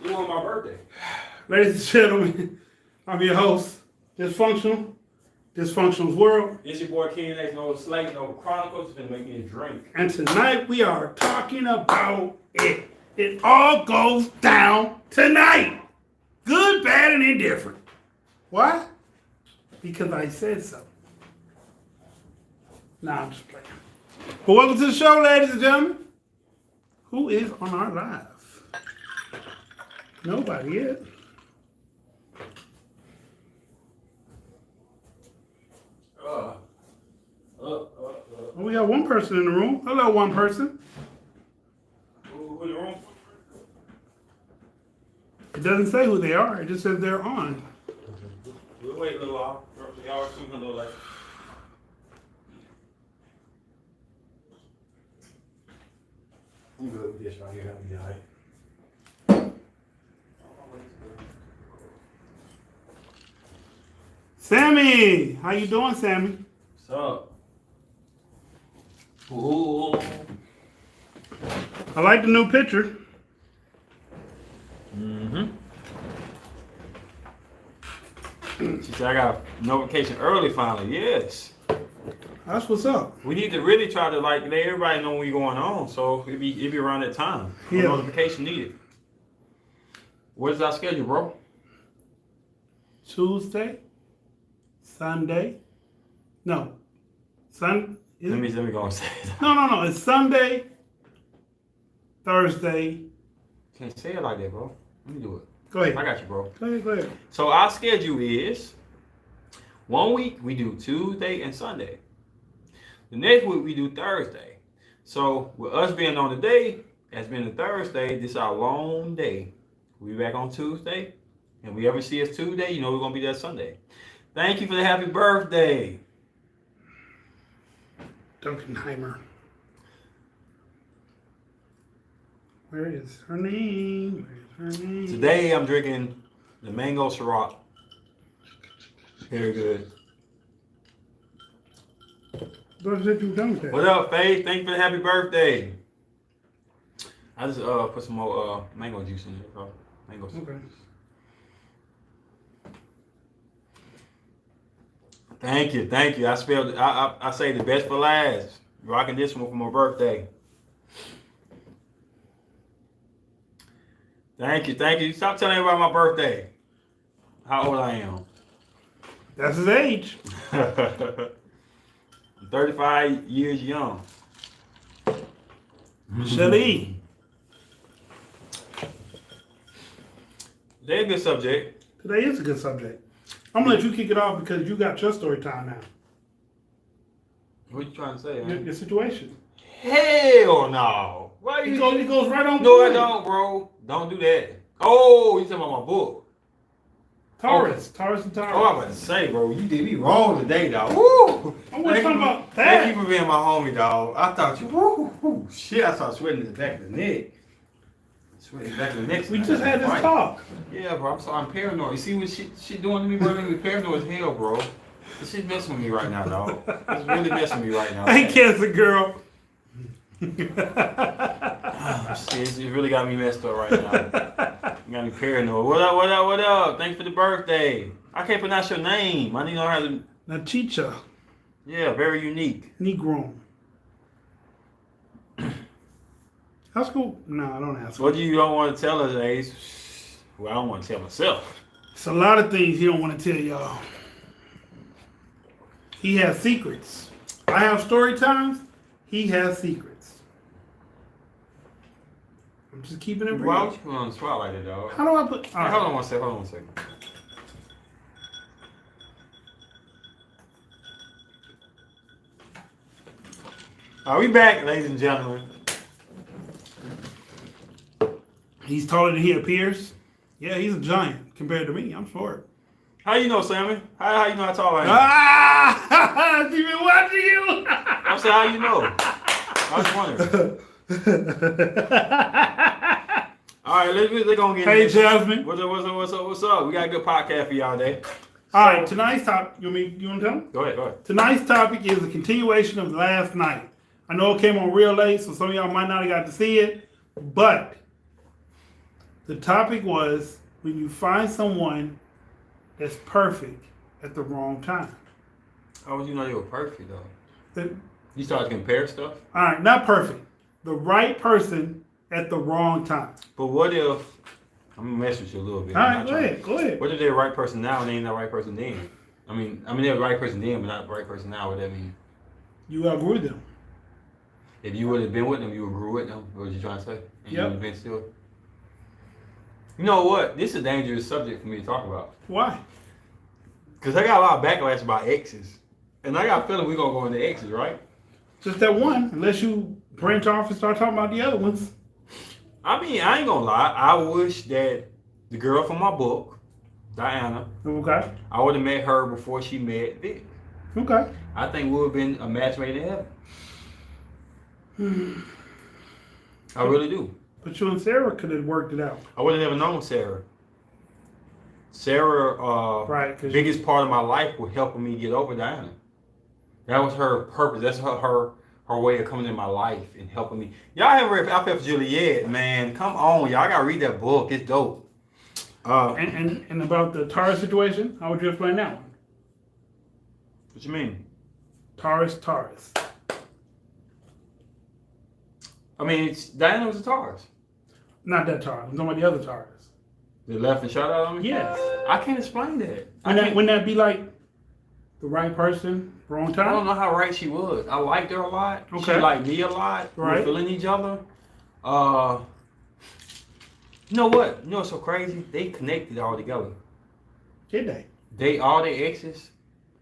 You on my birthday. Ladies and gentlemen, I'm your host, Dysfunctional's World. It's your boy Ken X, no Slate, no Chronicles, been making you a drink. And tonight we are talking about it. It all goes down tonight. Good, bad, and indifferent. Why? Because I said so. Nah, I'm just playing. But welcome to the show, ladies and gentlemen. Who is on our live? Nobody yet. We got one person in the room. Hello, one person. Who in the room? It doesn't say who they are. It just says they're on. We'll wait a little while. Y'all assume a little like. I'm good with this right here. I'll be alright. Sammy, how you doing, Sammy? What's up? Ooh. I like the new picture. Mm-hmm. She said I got a notification early finally. Yes. That's what's up. We need to really try to let everybody know what's going on, so it be around that time. No Yeah. notification needed. What's our schedule, bro? Tuesday, Sunday. No. Let me go and say it. No. It's Sunday, Thursday. Can't say it like that, bro. Let me do it. Go ahead. I got you, bro. Go ahead. So our schedule is 1 week we do Tuesday and Sunday. The next week we do Thursday. So with us being on the day, as being a Thursday, this is our long day. We'll be back on Tuesday. And we ever see us Tuesday, you know we're gonna be there Sunday. Thank you for the happy birthday. Dunkenheimer. Where is her name? Where's her name? Today I'm drinking the mango Ciroc. Very good. What is it you done with that? What up, Faith? Thank you for the happy birthday. I just put some more mango juice in there, bro. Mango juice. Okay. Thank you. I say the best for last. Rocking this one for my birthday. Thank you. Stop telling everybody my birthday. How old I am. That's his age. I'm 35 years young. Shelly. Today a good subject. Today is a good subject. I'm gonna let you kick it off because you got your story time now. What you trying to say, Your, man? your situation. Hell no. Why you? It goes right on. No, I point. don't, bro. Don't do that. Oh, you talking about my book? Taurus and Oh, I'm Taurus. about to say, bro, you did me wrong today, dog. Woo! I wasn't talking about Thank you that. for being my homie, dog. I thought you, woo, shit, I started sweating in the back of the neck. Sweating in the back of the neck. We just had this Right. talk. Yeah, bro, I'm paranoid. You see what she doing to me, bro? I'm paranoid as hell, bro. This shit messing with me right now, dog. It's really messing with me right now. Hey, cancer girl. Shit, it really got me messed up right now. You got me paranoid. What up? Thanks for the birthday. I can't pronounce your name. I need to know how to. Nachicha. Yeah, very unique. Negro. That's cool. No, I don't ask. What do you don't want to tell us, Ace? Well, I don't want to tell myself. It's a lot of things he don't want to tell y'all. He has secrets. I have story times. He has secrets. I'm just keeping it Why real. would you put on the spot like that, dog? How do I put? Hey, hold on one second. Are we back, ladies and gentlemen? He's taller than he appears. Yeah, he's a giant compared to me. I'm short. How you know, Sammy? How you know how tall I am? Ah! He's been watching you. I said, how you know? I was wondering. All right, let's go get Hey, into this. Jasmine. What's up? We got a good podcast for y'all today. All right, tonight's topic. You want to tell me? Go ahead. Tonight's topic is a continuation of last night. I know it came on real late, so some of y'all might not have got to see it, but The topic was when you find someone that's perfect at the wrong time. How would you know they were perfect though? The- You started to compare stuff. all right, not perfect. The right person at the wrong time. But what if I'm gonna mess with you a little bit? All I'm right, not go trying- ahead. Go ahead. What if they're the right person now and they ain't the right person then? I mean they're the right person then, but not the right person now. What that mean? You outgrew them. If you would have been with them, you would grew with them. What was you trying to say? And you Yep. would have been still. You know what? This is a dangerous subject for me to talk about. Why? Because I got a lot of backlash about exes. And I got a feeling we're going to go into exes, right? Just that one, unless you branch off and start talking about the other ones. I mean, I ain't going to lie. I wish that the girl from my book, Diana, Okay. I would have met her before she met Vic. Okay. I think we would have been a match made in heaven. I really do. But you and Sarah could have worked it out. I would have never known Sarah. Sarah, Right, 'cause biggest part of my life was helping me get over Diana. That was her purpose. That's her way of coming in my life and helping me. Y'all haven't read I Fell for Juliet, man. Come on, y'all gotta read that book. It's dope. And about the Taurus situation, how would you explain that one? What you mean? Taurus. I mean, Diana was a Taurus. Not that Taurus. I'm talking about the other Taurus. They left and shot out on me? Yes. I can't explain that. Wouldn't that be like the right person, wrong I don't time? know how right she was. I liked her a lot. She Okay. liked me a lot. We Right. were feeling each other. You know what? You know what's so crazy? They connected all together. Did they? All their exes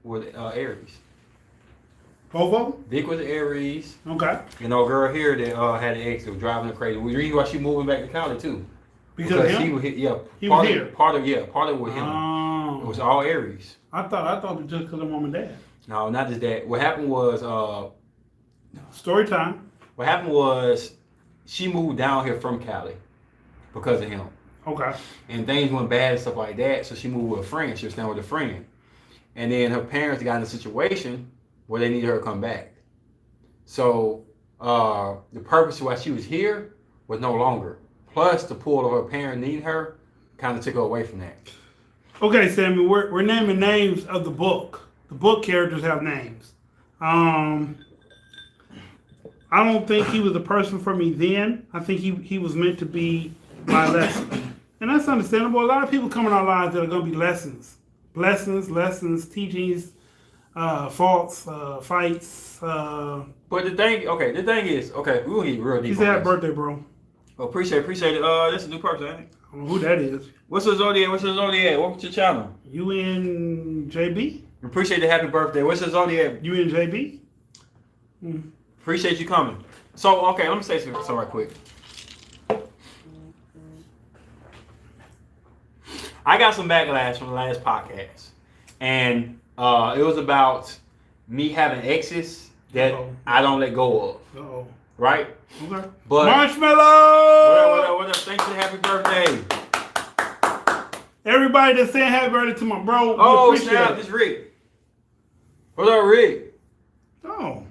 were Aries. Both of them? Vic was Aries. Okay. You know, girl here that had an ex that was driving her crazy. The reason why she moving back to Cali too. Because of she him? was here. He part was of, here. Part of it with him. It was Oh. all Aries. I thought it was just because of mom and dad. No, not just that. What happened was Story time. she moved down here from Cali because of him. Okay. And things went bad and stuff like that, so she moved with a friend. She was staying with a friend. And then her parents got in a situation where they needed her to come back. So the purpose of why she was here was no longer. Plus the pull of her parent needing her kind of took her away from that. Okay, Sammy, we're naming names of the book. The book characters have names. I don't think he was the person for me then. I think he was meant to be my lesson. And that's understandable. A lot of people come in our lives that are going to be lessons. Lessons, teachings, faults, fights. But the thing is, we'll get real deep. He said on happy this. birthday, bro. Oh, appreciate it. That's a new person, ain't it? I don't know who that is. What's the Zodiac? Welcome to the channel. UNJB? Appreciate the happy birthday. What's the Zodiac? UNJB? Appreciate you coming. So, okay, let me say something right quick. I got some backlash from the last podcast. And it was about me having exes that Uh-oh. I don't let go of. Uh-oh. Right? Okay. But Marshmallow! what up? Thanks for the happy birthday. Everybody that's saying happy birthday to my bro, we Oh, appreciate snap, it. this Rick. What up, Rick? Oh,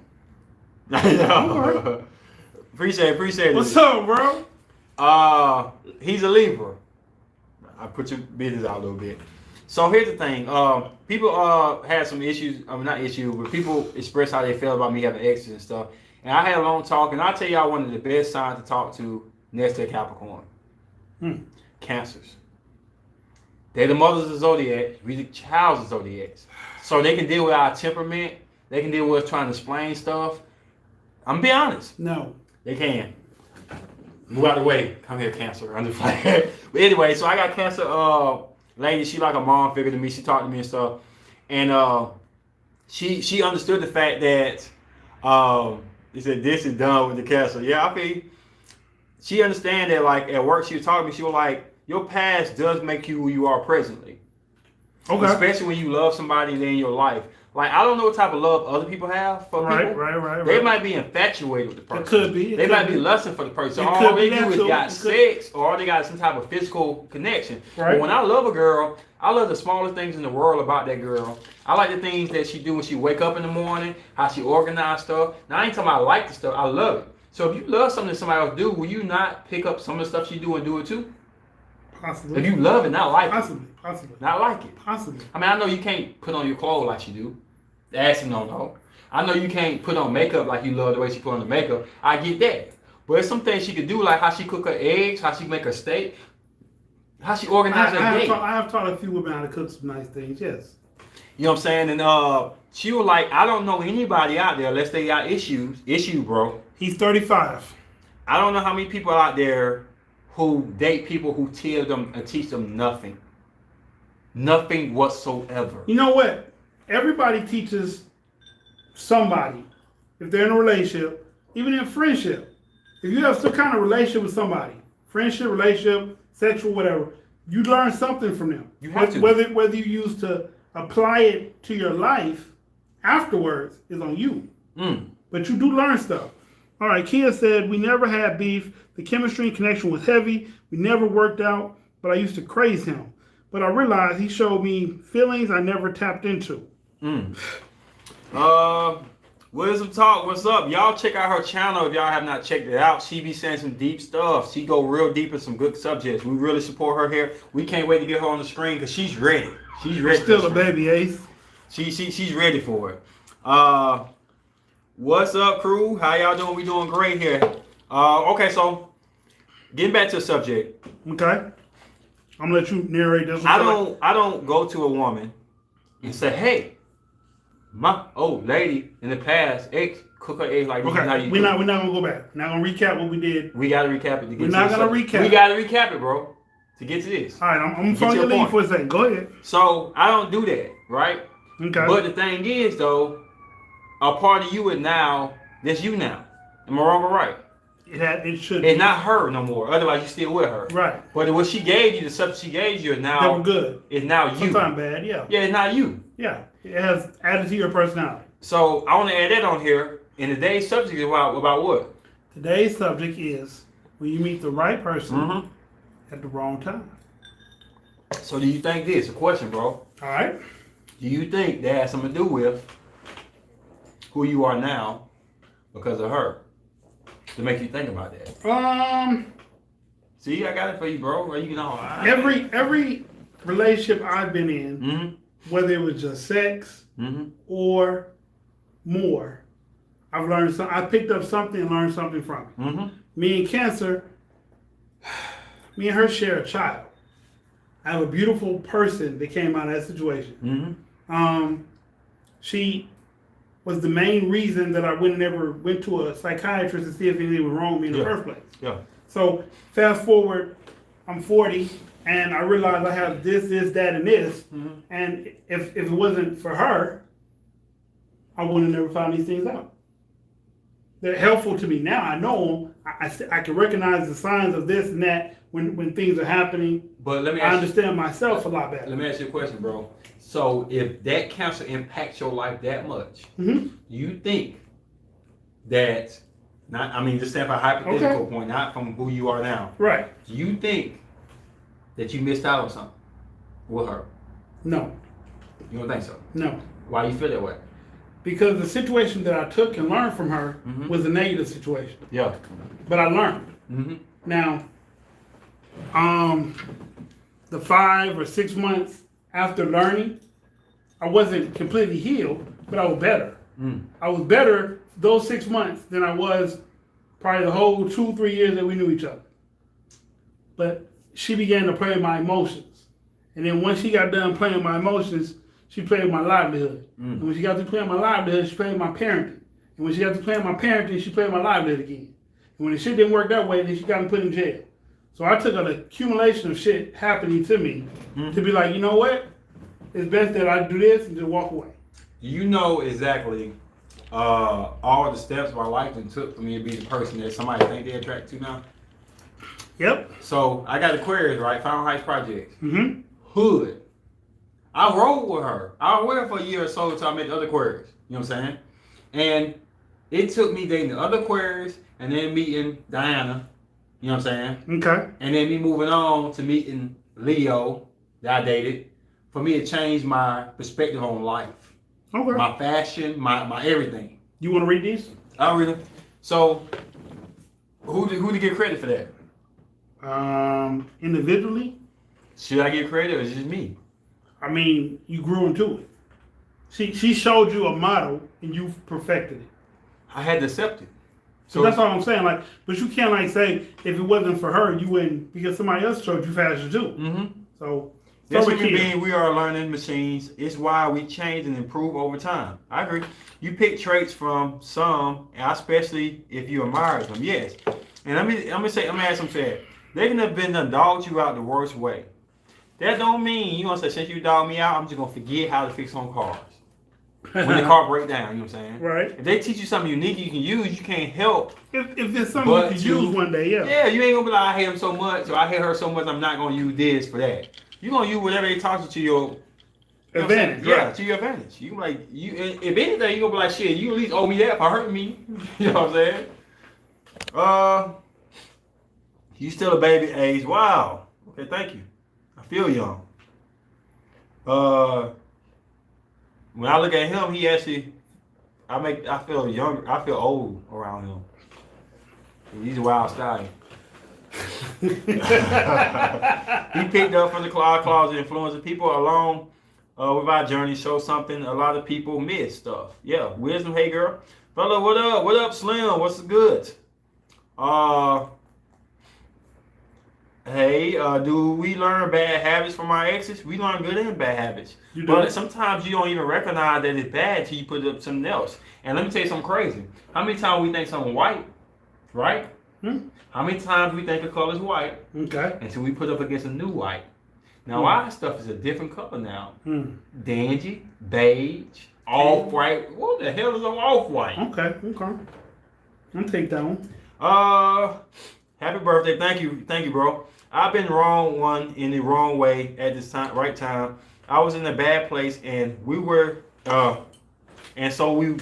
No. Appreciate it. what's up, bro? He's a Libra. I put your business out a little bit. So here's the thing. People had some issues. I mean, not issues, but people express how they feel about me having exes and stuff. And I had a long talk, and I'll tell y'all one of the best signs to talk to next to Capricorn. Cancers. They're the mothers of Zodiac. We the childs of Zodiacs. So they can deal with our temperament. They can deal with us trying to explain stuff. I'm gonna be honest. No. They can. Move out of the way. Come here, Cancer. Under fire. But anyway, so I got Cancer lady. She like a mom figure to me. She talked to me and stuff. And she understood the fact that he said this is done with the Cancer. Yeah, I feel she understand that like at work she was talking to me. She was like, your past does make you who you are presently. Okay. Especially when you love somebody in your life. Like, I don't know what type of love other people have for people. Right. They might be infatuated with the person. It could be. They might be lusting for the person. It All could they be do that is too. got It could- sex, or all they got is some type of physical connection. Right. But when I love a girl, I love the smallest things in the world about that girl. I like the things that she do when she wake up in the morning, how she organize stuff. Now, I ain't talking about I like the stuff. I love it. So if you love something that somebody else do, will you not pick up some of the stuff she do and do it too? Possibly. If you love it, not like it. Possibly. Not like it. Possibly. I mean, I know you can't put on your clothes like she do. The ass don't know. I know you can't put on makeup like you love the way she put on the makeup. I get that. But there's some things she could do, like how she cook her eggs, how she make her steak, how she organize her day. I have taught a few women how to cook some nice things, yes. You know what I'm saying? And she was like, I don't know anybody out there unless they got issues, bro. He's 35. I don't know how many people out there who date people who tell them and teach them nothing. Nothing whatsoever. You know what? Everybody teaches somebody. If they're in a relationship, even in friendship. If you have some kind of relationship with somebody, friendship, relationship, sexual, whatever, you learn something from them. You have to. Whether you use to apply it to your life afterwards is on you. But you do learn stuff. All right, Kia said, we never had beef. The chemistry and connection was heavy. We never worked out, but I used to craze him. But I realized he showed me feelings I never tapped into. Wisdom Talk, what's up? Y'all check out her channel if y'all have not checked it out. She be saying some deep stuff. She go real deep in some good subjects. We really support her here. We can't wait to get her on the screen because she's ready. She's ready. Still a baby, Ace. She's ready for it. What's up, crew? How y'all doing? We doing great here. Okay, so getting back to the subject. Okay. I'm gonna let you narrate this one. I don't go to a woman and say, hey, my old lady in the past, ex cook her eggs like this. Okay, we're not gonna go back. We're not gonna recap what we did. We gotta recap it to get We're not gonna recap. We gotta recap it, bro, to get to this. All right, I'm gonna follow your lead for a second. Go ahead. So I don't do that, right? Okay. But the thing is, though, a part of you is now, that's you now. Am I wrong or right? It should. It's not her no more. Otherwise, you still with her. Right. But what she gave you, the substance she gave you, is now. They were good. It's now you. Sometimes bad, yeah. Yeah, it's not you. Yeah. It has added to your personality. So I want to add that on here. And today's subject is about what? Today's subject is when you meet the right person at the wrong time. So do you think this? A question, bro. All right. Do you think that has something to do with who you are now because of her? To make you think about that. See, I got it for you, bro. You know, every relationship I've been in, whether it was just sex or more, I've learned something. I picked up something and learned something from it. Me and Cancer, me and her share a child. I have a beautiful person that came out of that situation. She was the main reason that I never went to a psychiatrist to see if anything was wrong with me in the first place. Yeah. So fast forward, I'm 40, and I realized I have this, that, and this. And if it wasn't for her, I would have never found these things out. They're helpful to me now. I know them. I can recognize the signs of this and that when things are happening. But let me I understand myself a lot better. Let me ask you a question, bro. So if that cancer impacts your life that much, you think that, just saying for a hypothetical point, not from who you are now. Right. Do you think that you missed out on something with her? No. You don't think so? No. Why you feel that way? Because the situation that I took and learned from her was a negative situation. Yeah. But I learned. Now, the 5 or 6 months after learning, I wasn't completely healed, but I was better. I was better those 6 months than I was probably the whole 2-3 years that we knew each other. But she began to play with my emotions. And then once she got done playing with my emotions, she played with my livelihood. And when she got to playing my livelihood, she played with my parenting. And when she got to playing my parenting, she played with my livelihood again. And when the shit didn't work that way, then she got me put in jail. So I took an accumulation of shit happening to me to be like, you know what? It's best that I do this and just walk away. You know exactly all the steps my life and took for me to be the person that somebody think they're attracted to now. Yep. So I got Aquarius, right? Final Heights Projects. Hood. I rode with her. I was with her for a year or so until I met the other Aquarius. You know what I'm saying? And it took me dating the other Aquarius and then meeting Diana. You know what I'm saying? Okay. And then me moving on to meeting Leo that I dated for me to change my perspective on life. Okay. My fashion, my everything. You want to read these? I'll read them. So, who to get credit for that? Individually, Should I get credit or is it just me? I mean, you grew into it. She showed you a model and you perfected it. I had to accept it. So that's all I'm saying. Like, but you can't like say if it wasn't for her, you wouldn't because somebody else showed you faster too. Mm-hmm. So That's over what we here. mean. We are learning machines. It's why we change and improve over time. I agree. You pick traits from some, especially if you admire them. Yes. And let me add something. They can have been done dogged you out the worst way. That don't mean you gonna say since you dog me out, I'm just gonna forget how to fix on cars. When the car break down, you know what I'm saying? Right. If they teach you something unique you can use, you can't help. If there's something you can use one day, yeah. Yeah, you ain't gonna be like I hate him so much or I hate her so much I'm not gonna use this for that. You're gonna use whatever they taught you to your advantage. Yeah, Right. to your advantage. You like you if anything, you gonna be like shit, you at least owe me that for hurting me. You know what I'm saying? You still a baby age. Wow. Okay, thank you. I feel young. When I look at him, he actually I feel young. I feel old around him. He's a wild stallion. He picked up from the closet influencing people along with our journey. Show something a lot of people miss stuff. Yeah, wisdom. Hey girl, fella, what up? What up, Slim? What's the good? Hey, do we learn bad habits from our exes? We learn good and bad habits. You do. But sometimes you don't even recognize that it's bad till you put up something else. And let me tell you something crazy. How many times we think something white, right? How many times we think a color is white Okay. until we put up against a new white? Now our stuff is a different color now. Dingy, beige, off-white. What the hell is an off-white? Okay. I'll take that one. Happy birthday. Thank you, bro. I've been the wrong one in the wrong way at this time, right time. I was in a bad place and we were, and so were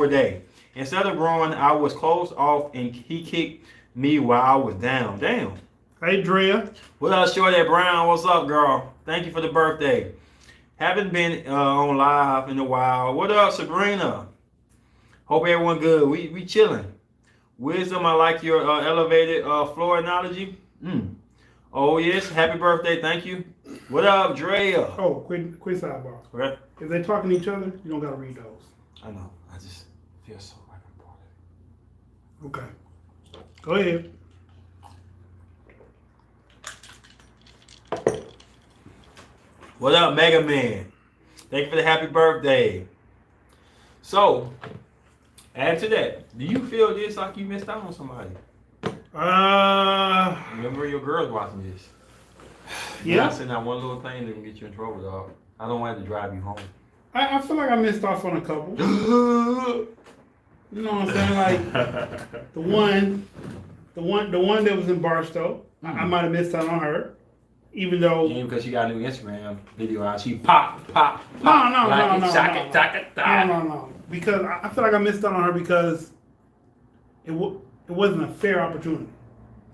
they. Instead of growing, I was closed off and he kicked me while I was down. Damn. Hey, Drea. What up, Shorty Brown? What's up, girl? Thank you for the birthday. Haven't been on live in a while. What up, Sabrina? Hope everyone good. We chilling. Wisdom, I like your elevated floor analogy. Oh yes, happy birthday, thank you. What up, Drea? Oh, quick sidebar. Okay. If they talking to each other, you don't gotta read those. I know. I just feel so like I'm part of Okay. Go ahead. What up, Mega Man? Thank you for the happy birthday. So, add to that. Do you feel this like you missed out on somebody? Remember your girls watching this. Yeah. You're not saying that one little thing that can get you in trouble, dog. I don't want to drive you home. I feel like I missed off on a couple. You know what I'm saying? Like the one that was in Barstow. I might have missed out on her. Even though Even because she got a new Instagram video out, she pop. No. Because I feel like I missed out on her because it wasn't a fair opportunity.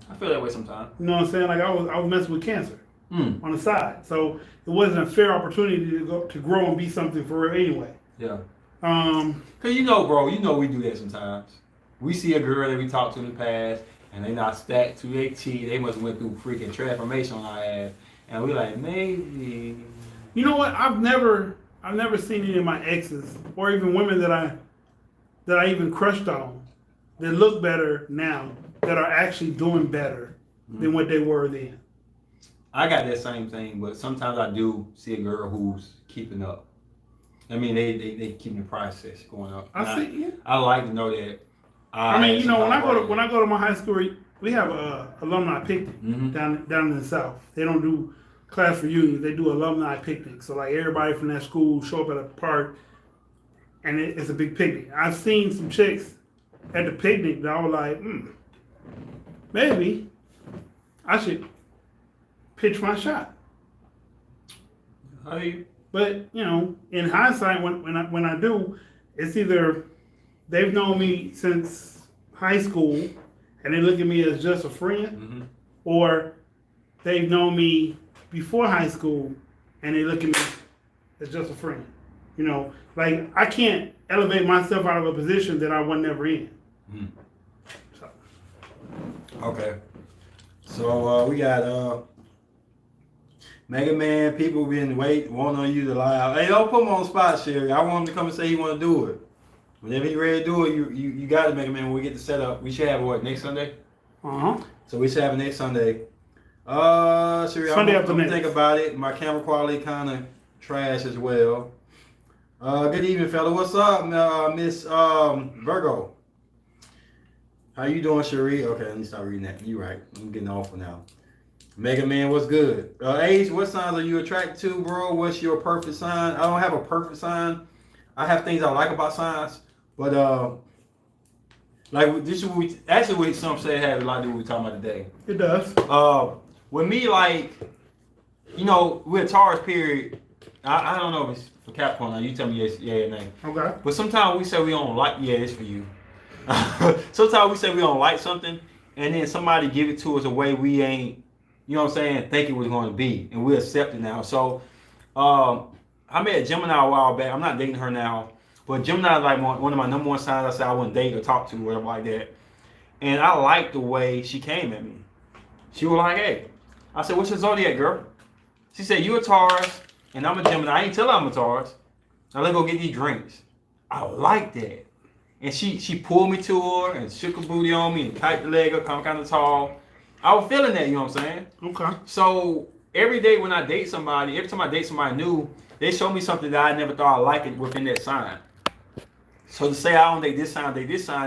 I feel that way sometimes. You know what I'm saying? Like I was messing with cancer on the side, so it wasn't a fair opportunity to grow and be something for real anyway. Yeah. Um, Cause bro, we do that sometimes. We see a girl that we talked to in the past, and they not stacked to their T. They must have went through freaking transformation on our ass, and we like maybe. You know what? I've never seen any of my exes or even women that I even crushed on that look better now that are actually doing better than what they were then. I got that same thing, but sometimes I do see a girl who's keeping up. I mean, they keeping the process going up. I see. Yeah. I like to know that. I mean, you know, when I go to my high school, we have a alumni picnic down in the South. They don't do class reunions; they do alumni picnic. So like everybody from that school show up at a park, and it's a big picnic. I've seen some chicks at the picnic that I was like, maybe I should pitch my shot. But you know, in hindsight, when I do, it's either they've known me since high school and they look at me as just a friend, or they've known me before high school and they look at me as just a friend. You know, like I can't elevate myself out of a position that I was never in. So. Okay. So we got Mega Man, people been wanting on you to lie out. Hey, don't put him on the spot, Sherry. I want him to come and say he want to do it. Whenever he ready to do it, you got it, Mega Man. When we get the setup, we should have what next Sunday. So we should have it next Sunday. Sherry, Sunday I'm after gonna next. think about it. My camera quality kind of trash as well. Good evening, fella. What's up, Miss Virgo? How you doing, Cherie? Okay, let me start reading that. You right. I'm getting off for now. Mega Man, what's good? Ace, what signs are you attracted to, bro? What's your perfect sign? I don't have a perfect sign. I have things I like about signs, but like this is what we actually what some say had a lot to do with what we're talking about today. It does. With me, like, you know, we're a Taurus period. I don't know if it's for Capricorn. Now you tell me yes, yeah, or nay. Okay. But sometimes we say we don't like. Yeah, it's for you. Sometimes we say we don't like something, and then somebody give it to us a way we ain't, you know what I'm saying, think it was going to be, and we accept it now. So, I met Gemini a while back. I'm not dating her now, but Gemini is like one of my number one signs I said I wouldn't date or talk to, or whatever like that. And I liked the way she came at me. She was like, "Hey," I said, "What's your zodiac, girl?" She said, "You a Taurus, and I'm a Gemini." I ain't tell her I'm a Taurus. Now let's go get these drinks. I like that. And she pulled me to her and shook her booty on me and tightened the leg up, kind of tall. I was feeling that, you know what I'm saying? Okay. So every day when I date somebody, every time I date somebody new, they show me something that I never thought I liked within that sign. So to say I don't date this sign,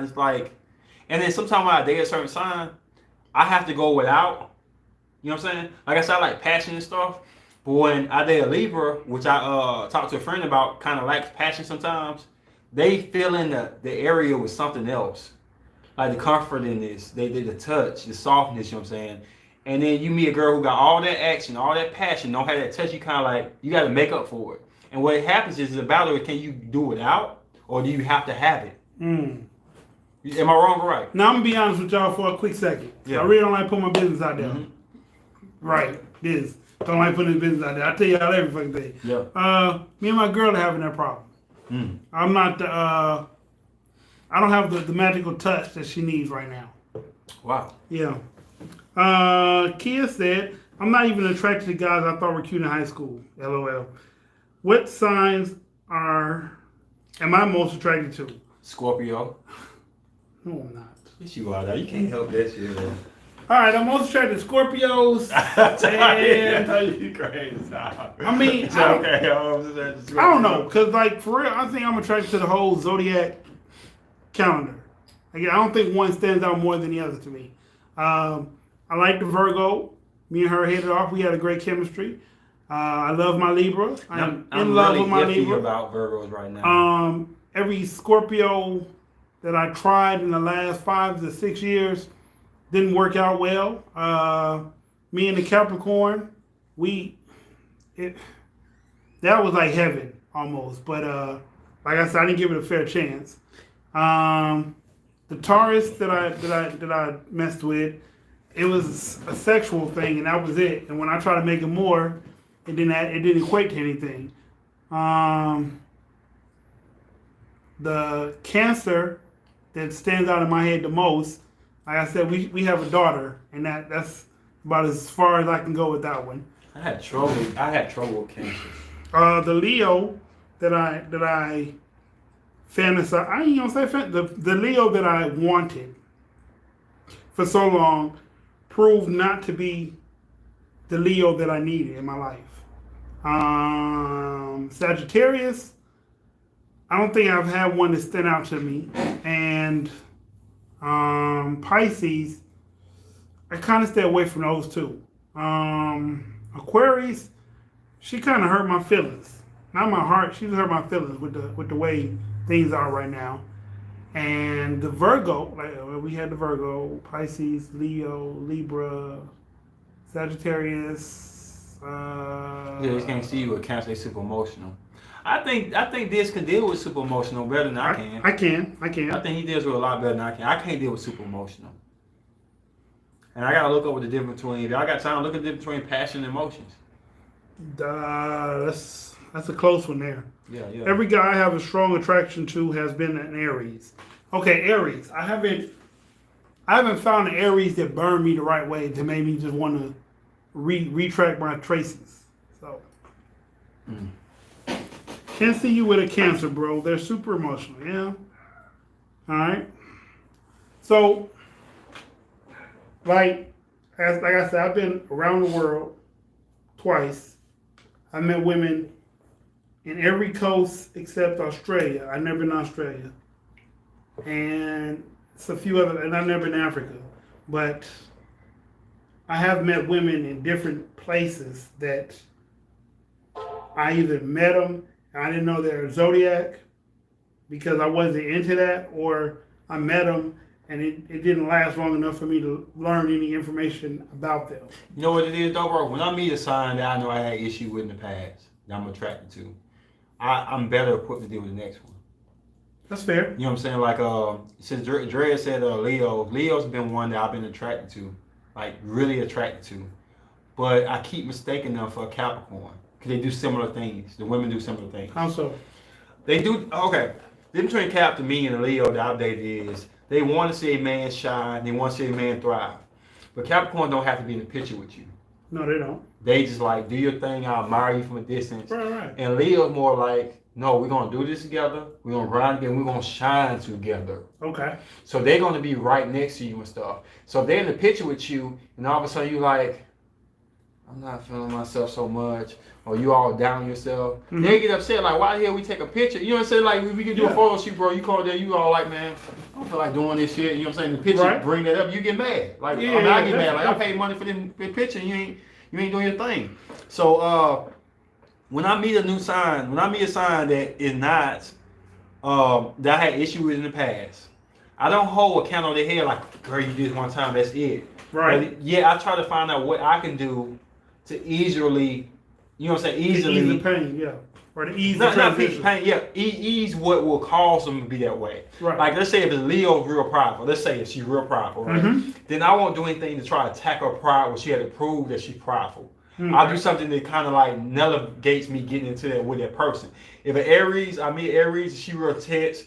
it's like, and then sometimes when I date a certain sign, I have to go without, you know what I'm saying? Like I said, I like passion and stuff. But when I date a Libra, which I talked to a friend about, kind of lacks passion sometimes, they fill in the area with something else. Like the comfort in this, the touch, the softness, you know what I'm saying? And then you meet a girl who got all that action, all that passion, don't have that touch, you kind of like, you got to make up for it. And what happens is the battle is, can you do it out, or do you have to have it? Am I wrong or right? Now I'm gonna be honest with y'all for a quick second. Yeah. I really don't like putting my business out there. Mhm. Right. This. Don't like putting his business out there. I tell y'all every fucking day. Yeah. Me and my girl are having that problem. Mm. I'm not the I don't have the magical touch that she needs right now. Wow. Yeah. Kia said, I'm not even attracted to guys I thought were cute in high school. LOL. What signs am I most attracted to? Scorpio. No, I'm not. Yes, you are. You can't help that shit, man. All right, I'm most attracted to Scorpios. And You crazy. I mean, I don't know, cause like for real, I think I'm attracted to the whole zodiac calendar. Again, I don't think one stands out more than the other to me. I like the Virgo. Me and her hit it off. We had a great chemistry. I love my Libra. I'm in love really with my iffy Libra. about Virgos right now. Every Scorpio that I tried in the last 5 to 6 years didn't work out well. Me and the Capricorn, that was like heaven almost. But like I said, I didn't give it a fair chance. The Taurus that I messed with, it was a sexual thing, and that was it. And when I tried to make it more, it didn't equate to anything. The Cancer that stands out in my head the most, like I said, we have a daughter, and that's about as far as I can go with that one. I had trouble with Cancer. The Leo that I fantasize, I ain't gonna say the Leo that I wanted for so long proved not to be the Leo that I needed in my life. Sagittarius, I don't think I've had one that stand out to me. And Pisces, I kind of stay away from those two. Aquarius, she kind of hurt my feelings. Not my heart, she just hurt my feelings with the way things are right now. And the Virgo, like we had the Virgo, Pisces, Leo, Libra, Sagittarius. Yeah, you can't see you with Cancer. They super emotional. I think this can deal with super emotional better than I can. I can. I think he deals with a lot better than I can. I can't deal with super emotional. And I gotta look up what the difference between. If I got time to look at the difference between passion and emotions. That's a close one there. Yeah. Every guy I have a strong attraction to has been an Aries. Okay, Aries. I haven't found an Aries that burned me the right way to make me just want to retract my traces. So. Mm. Can't see you with a Cancer, bro. They're super emotional. Yeah. All right. So, like I said, I've been around the world twice. I met women in every coast except Australia. I've never been to Australia, and it's a few other, and I've never been to Africa. But I have met women in different places that I either met them and I didn't know they're zodiac because I wasn't into that, or I met them and it didn't last long enough for me to learn any information about them. You know what it is, though, bro? When I meet a sign that I know I had issue with in the past, that I'm attracted to, I'm better equipped to deal with the next one. That's fair. You know what I'm saying? Like, since Dre said Leo's been one that I've been attracted to, like really attracted to. But I keep mistaking them for a Capricorn because they do similar things. The women do similar things. How so? They do, okay. The difference between Cap to me and a Leo that I've dated is they want to see a man shine, they want to see a man thrive. But Capricorn don't have to be in the picture with you. No, they don't. They just like, do your thing, I'll admire you from a distance. Right. And Leo's more like, no, we're going to do this together, we're going to grind together, we're going to shine together. Okay. So they're going to be right next to you and stuff. So if they're in the picture with you, and all of a sudden you like, I'm not feeling myself so much, or you all down yourself, they get upset, like, why the hell we take a picture? You know what I'm saying? Like, we can do a photo shoot, bro. You call there, you all like, man, I don't feel like doing this shit. You know what I'm saying? The picture, bring that up, you get mad. Like, I get mad. Like, I paid money for the picture, and you ain't doing your thing. So, when I meet a new sign, when I meet a sign that is not, that I had issue with in the past, I don't hold a count on their head like, girl, you did one time, that's it. Right. But yeah, I try to find out what I can do to easily, you know what I'm saying, easily. To ease the pain, yeah. Or to ease the Not transition. pain, yeah. Ease what will cause them to be that way. Right. Like, let's say if Leo's real prideful, let's say if she's real prideful, right? Then I won't do anything to try to attack her pride where she had to prove that she's prideful. I'll do something that kind of like negates me getting into that with that person. If an Aries, I meet Aries, she real tense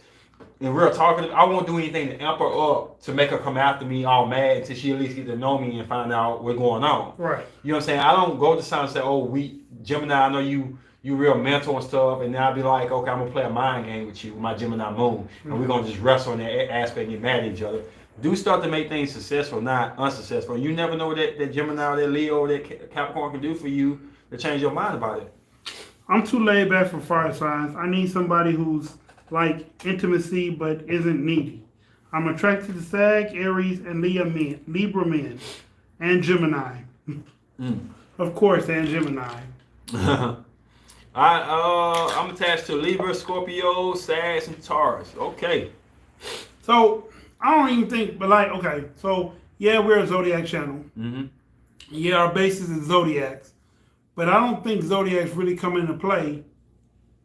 and real talkative, I won't do anything to amp her up to make her come after me all mad until she at least get to know me and find out what's going on. Right. You know what I'm saying? I don't go to sign and say, oh, Gemini, I know you real mental and stuff, and then I'll be like, okay, I'm gonna play a mind game with you, with my Gemini moon, and we're gonna just wrestle in that aspect and get mad at each other. Do stuff to make things successful, not unsuccessful. You never know what that Gemini or that Leo or that Capricorn can do for you to change your mind about it. I'm too laid back for fire signs. I need somebody who's like intimacy but isn't needy. I'm attracted to Sag, Aries, and Libra men, and Gemini. Of course, and Gemini. I'm attached to Libra, Scorpio, Sag, and Taurus. Okay. So I don't even think, but like, okay, so yeah, we're a zodiac channel. Yeah, our basis is zodiacs, but I don't think zodiacs really come into play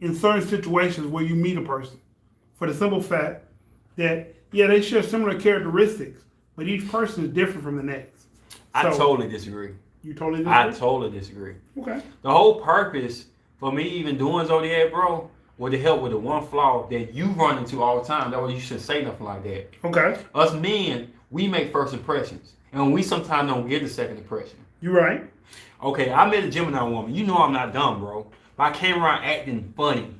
in certain situations where you meet a person, for the simple fact that yeah, they share similar characteristics, but each person is different from the next. I totally disagree. You totally disagree? I totally disagree. Okay. The whole purpose for me even doing zodiac, bro, was to help with the one flaw that you run into all the time. That way you shouldn't say nothing like that. Okay. Us men, we make first impressions, and we sometimes don't get the second impression. You're right. Okay, I met a Gemini woman. You know I'm not dumb, bro. But I came around acting funny,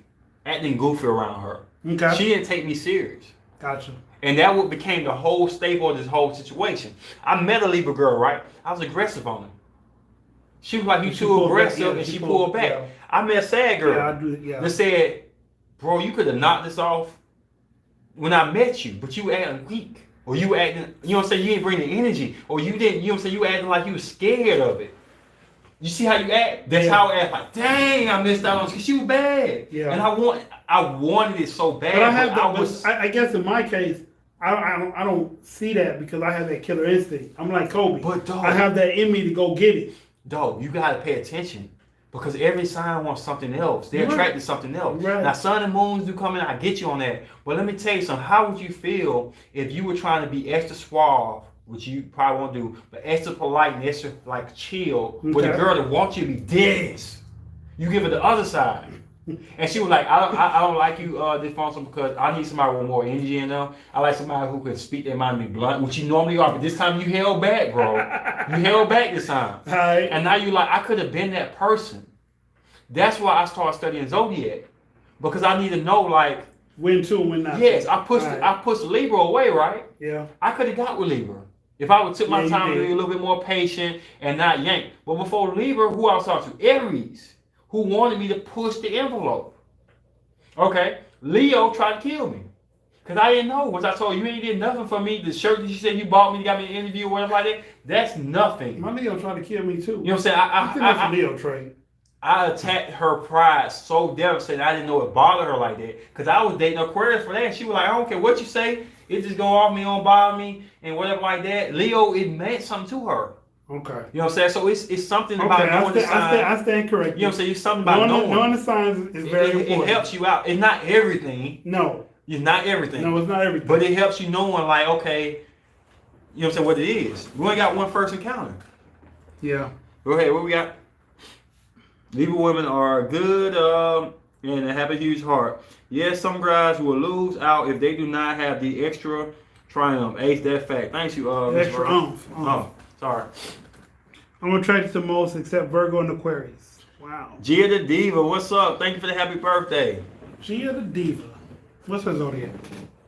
acting goofy around her. Okay. She didn't take me serious. Gotcha. And that what became the whole staple of this whole situation. I met a Libra girl, right? I was aggressive on her. She was like, you too aggressive, and she pulled back. Yeah. I met a sad girl that said, bro, you could have knocked this off when I met you, but you were acting weak. Or you were acting, you know what I'm saying, you didn't bring the energy. Or you didn't, you know what I'm saying, you were acting like you were scared of it. You see how you act? That's how I act. Like, dang, I missed out on because she was bad. Yeah. And I wanted it so bad. But I guess in my case, I don't see that because I have that killer instinct. I'm like Kobe. But dog, I have that in me to go get it. Dog, you gotta pay attention. Because every sign wants something else. They're attracted to something else. Right. Now, sun and moons do come in. I get you on that. But let me tell you something. How would you feel if you were trying to be extra suave, which you probably won't do, but extra polite and extra like chill, with a girl that wants you to be this? You give her the other side. And she was like, I don't like you, dysfunctional, because I need somebody with more energy in them. I like somebody who can speak their mind and be blunt, which you normally are. But this time you held back, bro. You held back this time. Right. And now you like, I could have been that person. That's why I started studying zodiac because I need to know like When to and when not. yes, to. I pushed All right. I pushed Libra away, right? Yeah. I could have got with Libra if I would took my Yeah, you time to did. be a little bit more patient and not yank. But before Libra, who I was talking to? Aries, who wanted me to push the envelope. Okay, Leo tried to kill me. Cause I didn't know. Once I told you, you ain't did nothing for me. The shirt that you said you bought me, you got me an interview or whatever like that. That's nothing. My Leo tried to kill me too. You know what I'm saying? I think that's a Leo trait. I attacked her pride so devastating. I didn't know it bothered her like that. Cause I was dating Aquarius for that. And she was like, I don't care what you say. It just go off me, don't bother me, and whatever like that. Leo, it meant something to her. Okay. You know what I'm saying? So it's something about knowing the sign. I stand corrected. You know what I'm saying? It's something about knowing the signs is very important. It helps you out. It's not everything. No. It's not everything. No, it's not everything. But it helps you knowing like, okay, you know what I'm saying, what it is. We only got one first encounter. Yeah. Go ahead, what we got? Libra women are good and they have a huge heart. Yes, some guys will lose out if they do not have the extra triumph. Ace that fact. Thanks you, Ms. Extra Rose. oomph. Oh, sorry. I'm attracted to most except Virgo and Aquarius. Wow. Gia the Diva, what's up? Thank you for the happy birthday. Gia the Diva. What's her zodiac?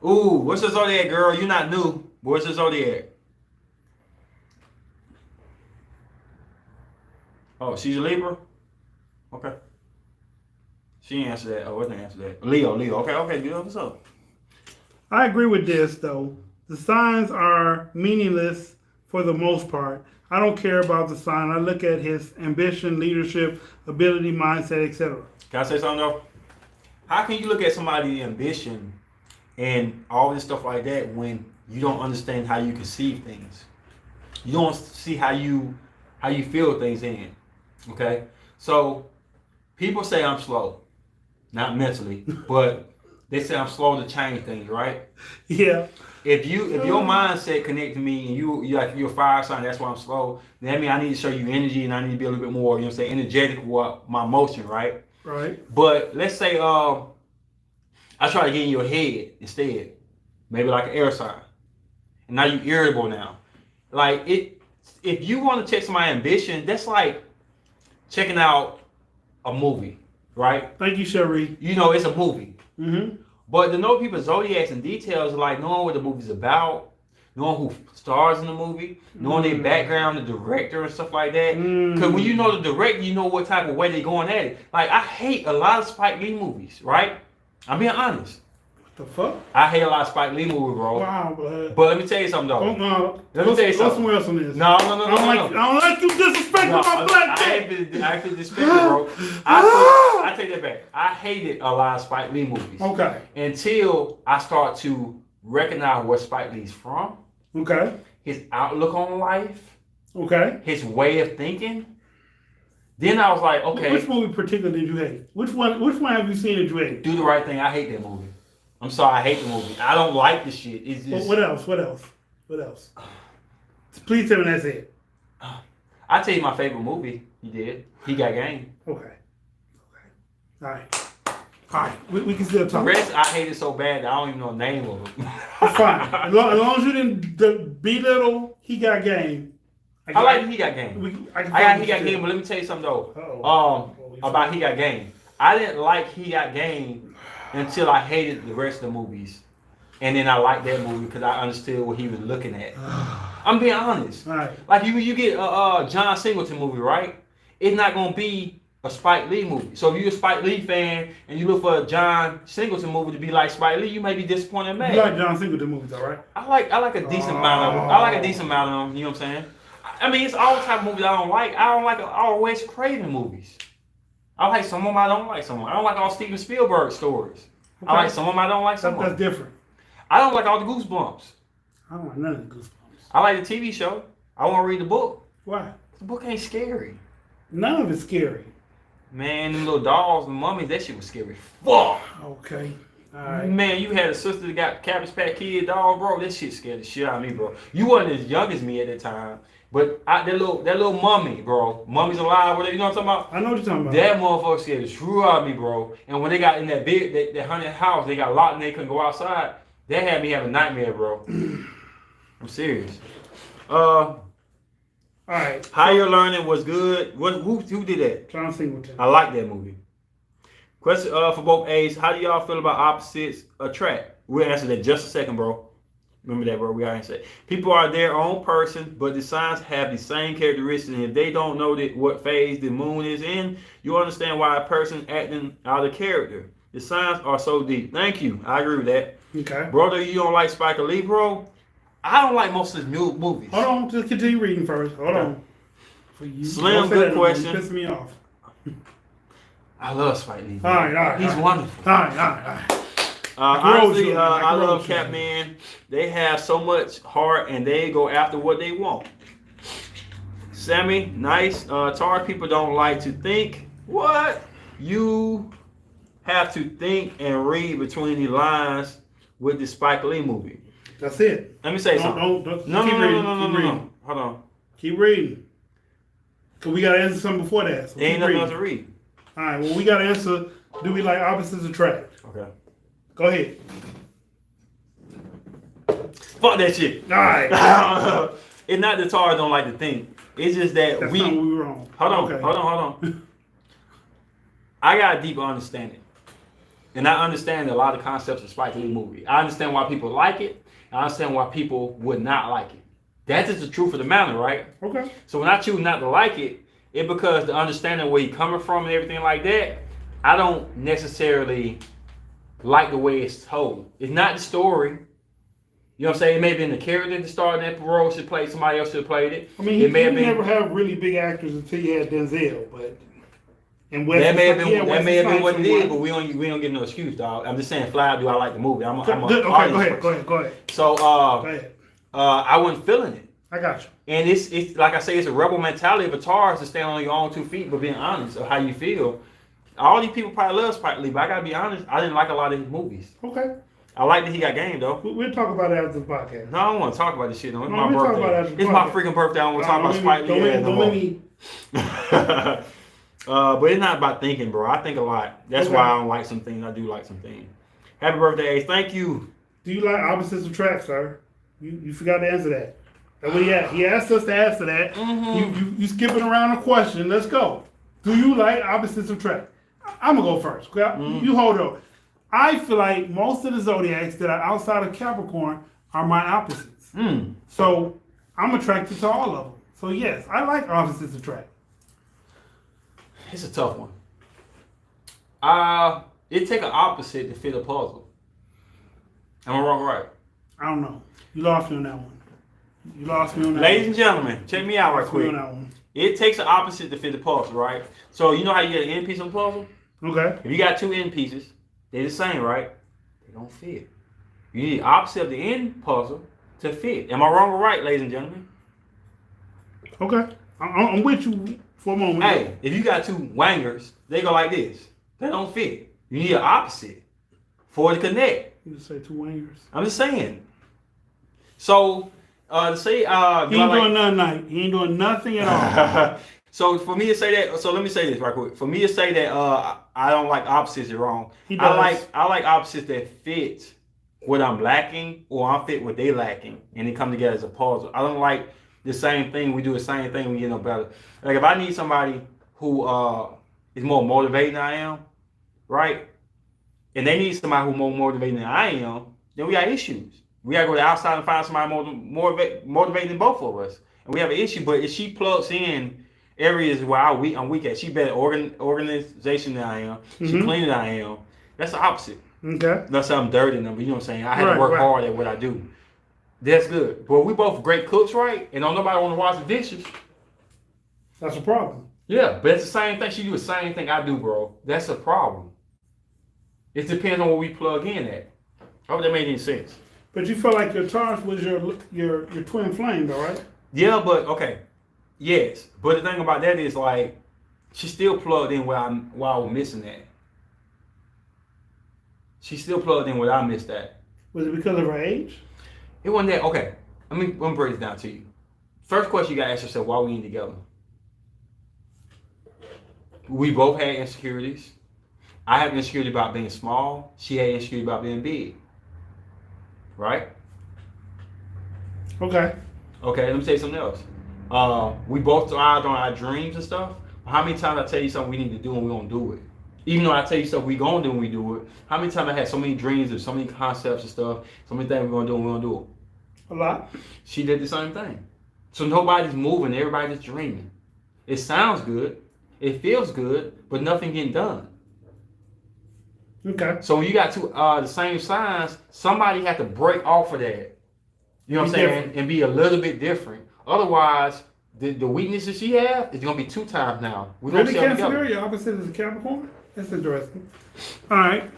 Ooh, what's the zodiac, girl? You're not new. What's the zodiac? Oh, she's a Libra? Okay. She didn't answer that. Oh, what didn't answer that? Leo. Okay, good. What's up? I agree with this, though. The signs are meaningless for the most part. I don't care about the sign. I look at his ambition, leadership, ability, mindset, etc. Can I say something, though? How can you look at somebody's ambition and all this stuff like that when you don't understand how you conceive things? You don't see how you feel things in. Okay? So, people say I'm slow. Not mentally, but they say I'm slow to change things, right? Yeah. If your mindset connect to me and you're a fire sign, that's why I'm slow, then that means I need to show you energy and I need to be a little bit more, you know what I'm saying, energetic with my motion, right? Right. But let's say I try to get in your head instead. Maybe like an air sign. And now you're irritable now. Like if you want to check my ambition, that's like checking out a movie, right? Thank you, Cherie. You know, it's a movie. Mm-hmm. But to know people's zodiacs and details, like knowing what the movie's about, knowing who stars in the movie, knowing their background, the director and stuff like that. Because when you know the director, you know what type of way they're going at it. Like, I hate a lot of Spike Lee movies, right? I'm being honest. What the fuck? I hate a lot of Spike Lee movies, bro. Wow, blood. But let me tell you something, though. Oh, no. Let me tell you Go something. somewhere else on this. No. I don't like you disrespecting my black man. I feel disrespectful, bro. I take that back. I hated a lot of Spike Lee movies. Okay. Until I start to recognize where Spike Lee's from. Okay. His outlook on life. Okay. His way of thinking. Then I was like, okay. Which movie particularly did you hate? Which one have you seen that you hate? Do the Right Thing. I hate that movie. I'm sorry, I hate the movie. I don't like the shit. It's just. What else? Please tell me that's it. I tell you my favorite movie. He did. He Got Game. Okay. All right. We can still The talk. rest I hated so bad that I don't even know the name of them. It's fine. As long as you didn't belittle He Got Game. I like He Got Game. I got He Got Game, but let me tell you something though. About He Got Game. I didn't like He Got Game until I hated the rest of the movies. And then I liked that movie because I understood what he was looking at. I'm being honest. All right. Like you get a John Singleton movie, right? It's not gonna be a Spike Lee movie. So if you're a Spike Lee fan and you look for a John Singleton movie to be like Spike Lee, you may be disappointed in You like John Singleton movies, all right? I like a decent amount of them. I like a decent amount of them. You know what I'm saying? I mean, it's all the type of movies I don't like. I don't like all Wes Craven movies. I like some of them. I don't like some of them. I don't like all Steven Spielberg stories. Okay. I like some of them. I don't like some of That's them. different. I don't like all the Goosebumps. I don't like none of the Goosebumps. I like the TV show. I want to read the book. Why? The book ain't scary. None of it's scary. Man, them little dolls and mummies, that shit was scary. Fuck. Okay. All right. Man, you had a sister that got Cabbage Patch Kid dolls, bro. That shit scared the shit out of me, bro. You wasn't as young as me at that time, but that little mummy, bro. Mummy's alive, whatever. You know what I'm talking about? I know what you're talking about. That motherfucker scared the screw out of me, bro. And when they got in that big, that haunted house, they got locked and they couldn't go outside. That had me have a nightmare, bro. I'm serious. All right. Higher Learning was good. Who did that? John Singleton. I like that movie. Question for both A's. How do y'all feel about opposites attract? We'll answer that in just a second, bro. Remember that, bro. We gotta answer that. People are their own person, but the signs have the same characteristics. And if they don't know that what phase the moon is in, you understand why a person acting out of character. The signs are so deep. Thank you. I agree with that. Okay. Brother, you don't like Spike Lee, bro? I don't like most of his new movies. Hold on. Just continue reading first. Hold on. For you, Slim, don't say good that question. You piss me off. I love Spike Lee. All right. He's wonderful. All right. Honestly, I love you. Catman. They have so much heart and they go after what they want. Sammy, nice. Tar people don't like to think. What? You have to think and read between the lines with the Spike Lee movie. That's it. Let me say something. Don't, No. keep reading. Hold on. Keep reading. Because we got to answer something before that. So There ain't keep nothing reading. else to read. All right. Well, we got to answer, do we like opposites attract? Okay. Go ahead. Fuck that shit. All right. It's not that Tar don't like to think. It's just that That's we. not what we were on. Hold on, Okay. hold on. I got a deeper understanding. And I understand a lot of concepts of Spike Lee movie. I understand why people like it. I understand why people would not like it. That's just the truth of the matter, right? Okay. So when I choose not to like it, it's because the understanding where you're coming from and everything like that, I don't necessarily like the way it's told. It's not the story. You know what I'm saying? It may have been the character that started that role should play, somebody else should have played it. I mean, it may you have been. never have really big actors until you had Denzel, but and That may have been, Wesley that may have been what it Snipes is, was but we don't get no excuse, dog. I'm just saying, fly. Do I like the movie? I'm a one. Good. Okay, audience go person. ahead. So, Go ahead. I wasn't feeling it, I got you. and it's like I say, it's a rebel mentality of a tar to stand on your own 2 feet, but being honest of how you feel. All these people probably love Spike Lee, but I gotta be honest, I didn't like a lot of his movies. Okay. I like that he got game though. We'll talk about it after the podcast. No, I don't want to talk about this shit. No, it's No, my we'll talk about it birthday. after the It's my podcast. freaking birthday. I don't want to talk about Spike Lee. Don't make me. But it's not about thinking, bro. I think a lot. That's Okay. why I don't like some things. I do like some things. Happy birthday, Ace. Thank you. Do you like opposites attract, sir? You forgot to answer that. That's what he asked us to answer that. Mm-hmm. You skipping around the question. Let's go. Do you like opposites attract? I'm gonna go first. You hold on. I feel like most of the zodiacs that are outside of Capricorn are my opposites. So I'm attracted to all of them. So yes, I like opposites attract. It's a tough one. It take an opposite to fit a puzzle. Am I wrong or right? I don't know. You lost me on that one. You lost me on that Ladies one. and gentlemen, check me out right Lost me quick. on that one. It takes an opposite to fit the puzzle, right? So you know how you get an end piece on the puzzle? Okay. If you got 2 end pieces, they're the same, right? They don't fit. You need the opposite of the end puzzle to fit. Am I wrong or right, ladies and gentlemen? Okay. I'm with you for a moment. Hey, if you got 2 wangers, they go like this. They don't fit. You need an opposite for it to connect. You just say 2 wingers. I'm just saying. So, say, He ain't doing nothing tonight. He ain't doing nothing at all. So for me to say that, so let me say this right quick. For me to say that I don't like opposites is wrong. He does. I like opposites that fit what I'm lacking or I fit what they lacking, and they come together as a puzzle. I don't like the same thing. We do the same thing. We get no better. Like if I need somebody who is more motivated than I am, right? And they need somebody who's more motivated than I am, then we got issues. We gotta go to the outside and find somebody more motivated than both of us, and we have an issue. But if she plugs in areas where I'm weak at, she better organization than I am. She cleaner than I am. That's the opposite. Okay. Not saying I'm dirty than them, but you know what I'm saying. I had to work Right. hard at what I do. That's good. But we both great cooks, right? And don't nobody want to wash the dishes. That's a problem. Yeah, but it's the same thing. She do the same thing I do, bro. That's a problem. It depends on what we plug in at. I hope that made any sense. But you felt like your Taurus was your twin flame, though, right? Yeah, but okay. Yes. But the thing about that is like she still plugged in where I was missing that. She still plugged in where I missed that. Was it because of her age? It wasn't that okay. Let me break it down to you. First question you gotta ask yourself, why we ain't together? We both had insecurities. I have insecurity about being small. She had insecurity about being big. Right? Okay. Okay, let me tell you something else. We both thrive on our dreams and stuff. How many times I tell you something we need to do and we don't do it? Even though I tell you stuff we gonna do and we do it. How many times I had so many dreams and so many concepts and stuff, so many things we're gonna do and we don't do it? A lot. She did the same thing. So nobody's moving, everybody's dreaming. It sounds good, it feels good, but nothing getting done. Okay. So when you got two the same signs, somebody had to break off of that. You know what I'm saying? Different. And be a little bit different. Otherwise, the weaknesses she have is gonna be 2 times now. We're gonna Really, see them together. Cancer, your opposite is a Capricorn? That's interesting. All right.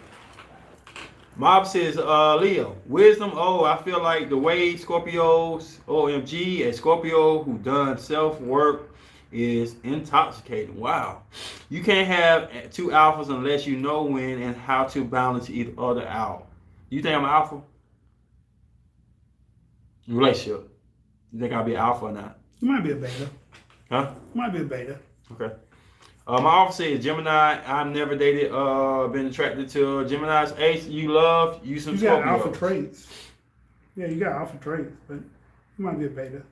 My opposite is Leo. Wisdom, I feel like the way Scorpios, OMG, a Scorpio who done self-work is intoxicating. Wow. You can't have 2 alphas unless you know when and how to balance each other out. You think I'm an alpha? Relationship. You think I'll be an alpha or not? You might be a beta. Huh? You might be a beta. Okay. My opposite is Gemini. I've never dated, been attracted to Gemini's. Ace, you love, you some You got Scorpios. alpha traits. Yeah, you got alpha traits, but you might be a beta.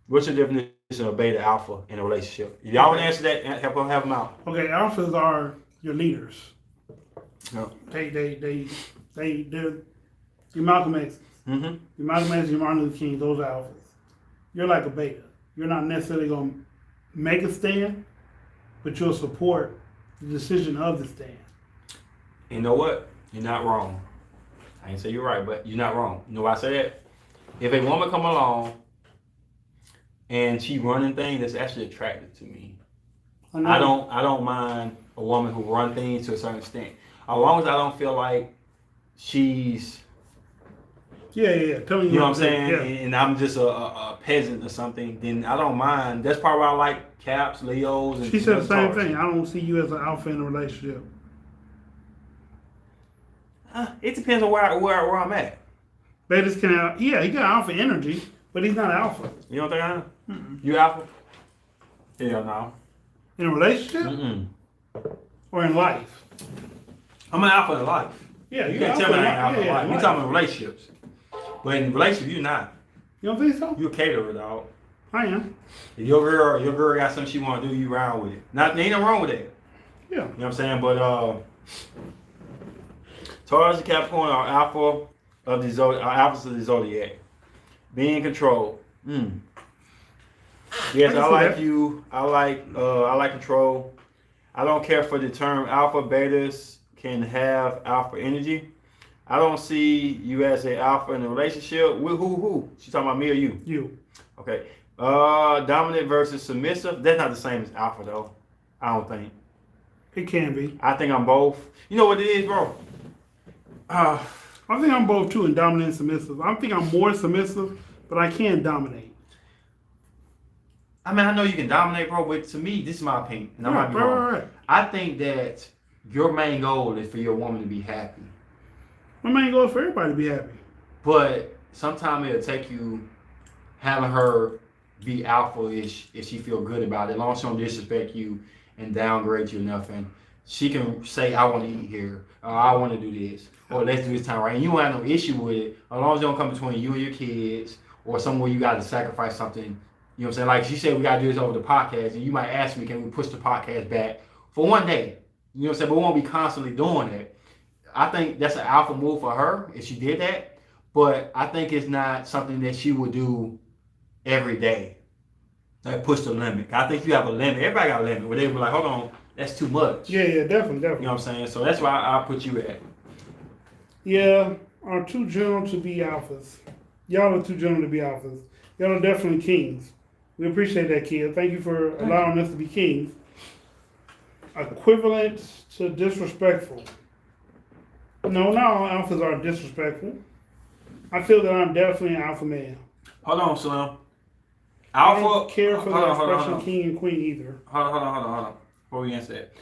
What's your definition of beta alpha in a relationship? If y'all want to answer that, help them out. Okay, alphas are your leaders. No. They're your Malcolm X. Mm-hmm. Your Malcolm X, your Martin Luther King, those are alphas. You're like a beta. You're not necessarily going to make a stand, but you'll support the decision of the stand. You know what? You're not wrong. I ain't say you're right, but you're not wrong. You know why I say that? If a woman come along and she running things that's actually attractive to me, I don't mind a woman who run things to a certain extent. As long as I don't feel like she's Tell me you know what I'm saying? Yeah. And I'm just a peasant or something, then I don't mind. That's probably why I like Caps, Leos, and She said the same Taurus. thing. I don't see you as an alpha in a relationship. It depends on where I'm at. Betas can have, he got alpha energy, but he's not alpha. You don't think I am? You alpha? Hell no. In a relationship Mm-mm. or in life? I'm an alpha in life. Yeah, You can't tell me I ain't alpha in life. in You life. talking about relationships. But in relationships, you're not. You don't think so? You're a caterer, dog. I am. If your girl got something she want to do, you round with it. There ain't nothing wrong with that. Yeah. You know what I'm saying? But Taurus and Capricorn are alphas of the zodiac. Being in control. Yes, I can I see like that. you. I like control. I don't care for the term alpha. Betas can have alpha energy. I don't see you as an alpha in a relationship. With who? She talking about me or you? You. Okay. Dominant versus submissive. That's not the same as alpha though. I don't think. It can be. I think I'm both. You know what it is, bro? I think I'm both too, and dominant and submissive. I think I'm more submissive, but I can dominate. I mean, I know you can dominate, bro, but to me, this is my opinion, and I might be wrong. Right. I think that your main goal is for your woman to be happy. My main goal is for everybody to be happy. But sometimes it'll take you having her be alpha-ish if she feel good about it. As long as she don't disrespect you and downgrade you or nothing, she can say, I want to eat here, or I want to do this, or let's do this time right. And you won't have no issue with it, as long as it don't come between you and your kids, or somewhere you got to sacrifice something. You know what I'm saying? Like she said, we got to do this over the podcast, and you might ask me, can we push the podcast back for one day? You know what I'm saying? But we won't be constantly doing that. I think that's an alpha move for her if she did that, but I think it's not something that she would do every day. Like push the limit. I think you have a limit. Everybody got a limit where they be like, hold on, that's too much. Yeah, definitely. You know what I'm saying? So that's why I put you at. Yeah, are too general to be alphas. Y'all are too general to be alphas. Y'all are definitely kings. We appreciate that, kid. Thank you for allowing us to be kings. Equivalent to disrespectful. No, not all alphas are disrespectful. I feel that I'm definitely an alpha man. Hold on, Slim. I Alpha. don't care for the hold expression on. king and queen either. Hold on. Before we answer that.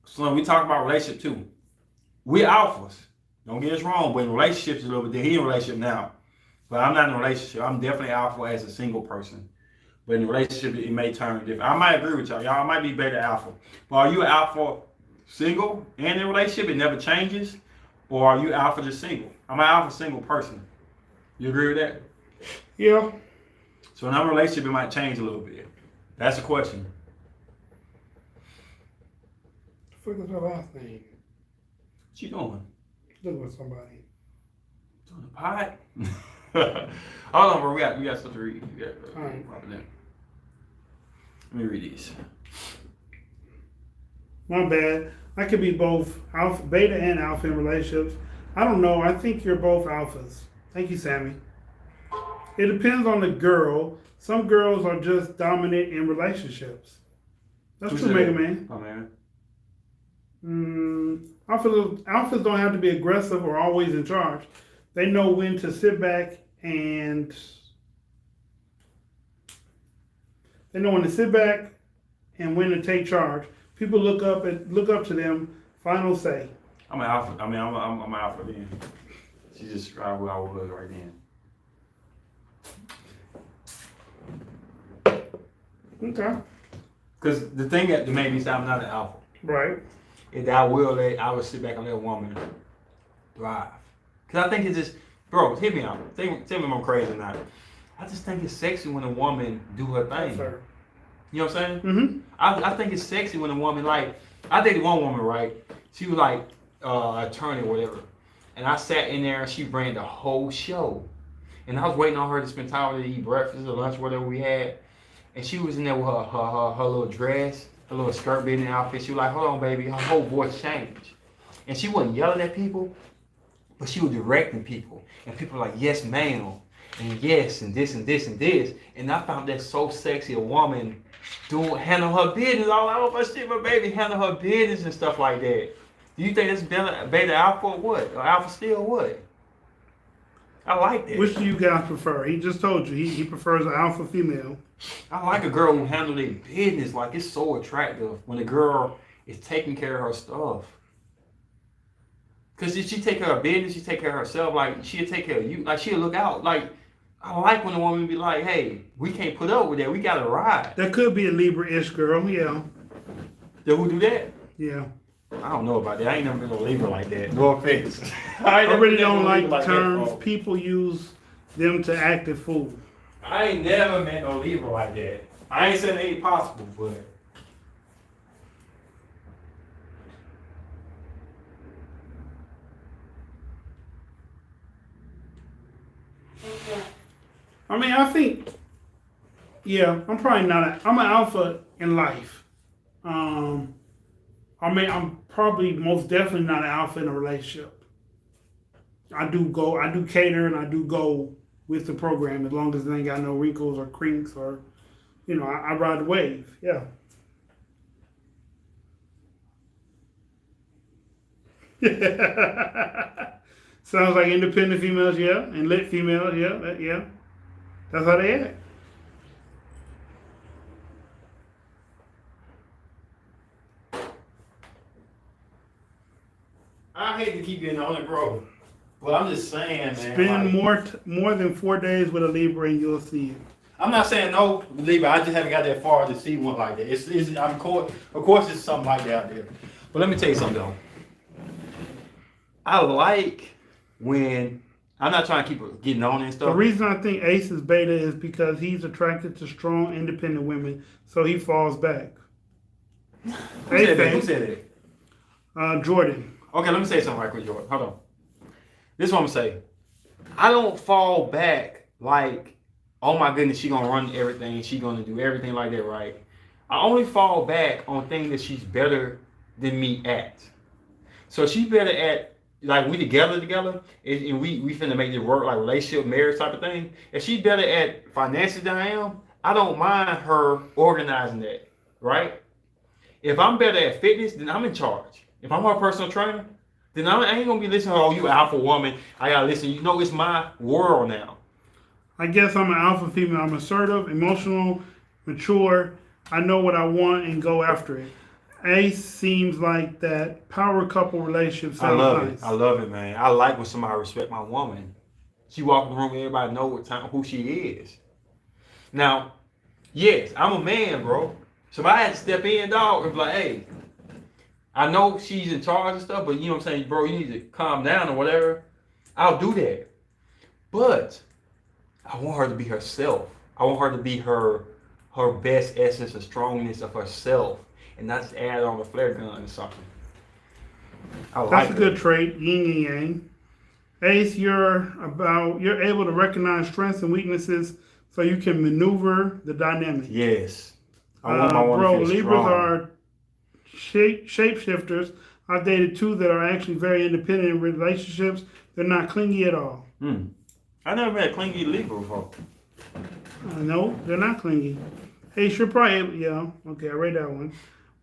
Slim, we talk about relationship too. We're alphas. Don't get us wrong, but in relationships a little bit. He's in a relationship now. But I'm not in a relationship. I'm definitely alpha as a single person. But in a relationship, it may turn different. I might agree with y'all. Y'all might be beta alpha. But are you alpha single and in a relationship? It never changes? Or are you alpha just single? I'm an alpha single person. You agree with that? Yeah. So in our relationship, it might change a little bit. That's the question. What the fuck is her last name? What you doing? Look with somebody. Doing the pot? Hold on, bro. We got stuff to read. All right. Let me read these. My bad. I could be both alpha, beta and alpha in relationships. I don't know. I think you're both alphas. Thank you, Sammy. It depends on the girl. Some girls are just dominant in relationships. That's true, Mega Man. Oh, man. Alphas don't have to be aggressive or always in charge. They know when to sit back and when to take charge. People look up to them. Final say. I'm an alpha. I'm an alpha then. She just described what I was right then. Okay. Because the thing that made me say I'm not an alpha Right. is that I will sit back and let a woman thrive. Because I think it's just, bro, hit me out. Tell me if I'm crazy or not. I just think it's sexy when a woman do her thing. Yes, sir. You know what I'm saying? Mm-hmm. I think it's sexy when a woman, like, I dated one woman, right? She was like attorney or whatever. And I sat in there and she ran the whole show. And I was waiting on her to spend time with her to eat breakfast or lunch, whatever we had. And she was in there with her little dress, her little skirt being in the outfit. She was like, hold on, baby. Her whole voice changed. And she wasn't yelling at people, but she was directing people. And people were like, yes, ma'am. And yes, and this, and this, and this. And I found that so sexy, a woman handle her business all over her shit, but baby, handle her business and stuff like that. Do you think that's beta alpha or what? Or alpha still what? I like that. Which do you guys prefer? He just told you he prefers an alpha female. I like a girl who handle their business. Like, it's so attractive when a girl is taking care of her stuff. Because if she take care of business, she take care of herself. Like, she'll take care of you. Like, she'll look out. Like, I like when a woman be like, hey, we can't put up with that. We got to ride. That could be a Libra-ish girl, yeah. Then who do that? Yeah. I don't know about that. I ain't never been a Libra like that. No offense. I really don't like the terms. People use them to act a fool. I ain't never met no Libra like that. I ain't saying it ain't possible, but. I mean, I think, yeah, I'm probably not. I'm an alpha in life. I mean, I'm probably most definitely not an alpha in a relationship. I do cater and I do go with the program as long as it ain't got no wrinkles or crinks or, I ride the wave. Yeah. Sounds like independent females, yeah, and lit females, yeah. That's how they act. I hate to keep getting on it, bro. But I'm just saying, man. Spend more than 4 days with a Libra and you'll see it. I'm not saying no Libra. I just haven't got that far to see one like that. Of course, it's something like that out there. But let me tell you something, though. I like when I'm not trying to keep getting on and stuff. The reason I think Ace is beta is because he's attracted to strong, independent women, so he falls back. Who said that? Jordan. Okay, let me say something right quick, Jordan. Hold on. This is what I'm gonna say. I don't fall back like, oh my goodness, she gonna run everything, she gonna do everything like that, right? I only fall back on things that she's better than me at. So she's better at, like, we together, and we finna make this work, like relationship, marriage type of thing. If she's better at finances than I am, I don't mind her organizing that, right? If I'm better at fitness, then I'm in charge. If I'm her personal trainer, then I ain't gonna be listening to, oh, you alpha woman, I gotta listen. It's my world now. I guess I'm an alpha female. I'm assertive, emotional, mature. I know what I want and go after it. Ace seems like that power couple relationship sounds nice. I love it, man. I like when somebody respect my woman. She walk in the room, everybody know who she is. Now, yes, I'm a man, bro. So if I had to step in, dog, and be like, hey, I know she's in charge and stuff, but you know what I'm saying, bro, you need to calm down or whatever. I'll do that. But I want her to be herself. I want her to be her best essence, the strongness of herself, and not just add on a flare gun or something. I like That's a good trait, yin and yang. Ace, you're able to recognize strengths and weaknesses so you can maneuver the dynamic. Yes. I want my woman to feel Libras strong. are shapeshifters. I've dated two that are actually very independent in relationships. They're not clingy at all. I never met a clingy Libra before. No, they're not clingy. Hey, you're probably okay. I read that one.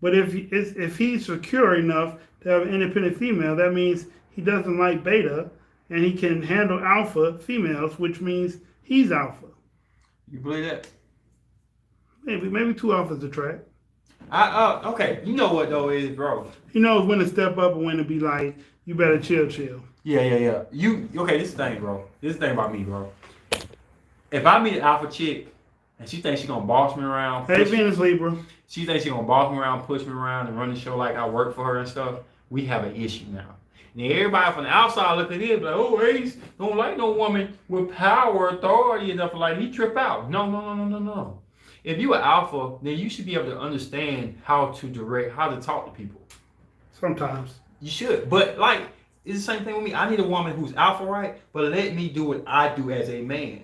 But if he's secure enough to have an independent female, that means he doesn't like beta, and he can handle alpha females, which means he's alpha. You believe that? Maybe two alphas attract. Okay. You know what though is, bro? He knows when to step up and when to be like, you better chill. Yeah. Okay? This thing, bro. This thing about me, bro. If I meet an alpha chick and she thinks she gonna boss me around, Hey, Venus Libra. she thinks she gonna boss me around, push me around, and run the show like I work for her and stuff, we have an issue now. And everybody from the outside look at it like, oh, Ace don't like no woman with power, authority, and stuff like he trip out. No. If you an alpha, then you should be able to understand how to talk to people. Sometimes. You should. But like, it's the same thing with me. I need a woman who's alpha, right? But let me do what I do as a man.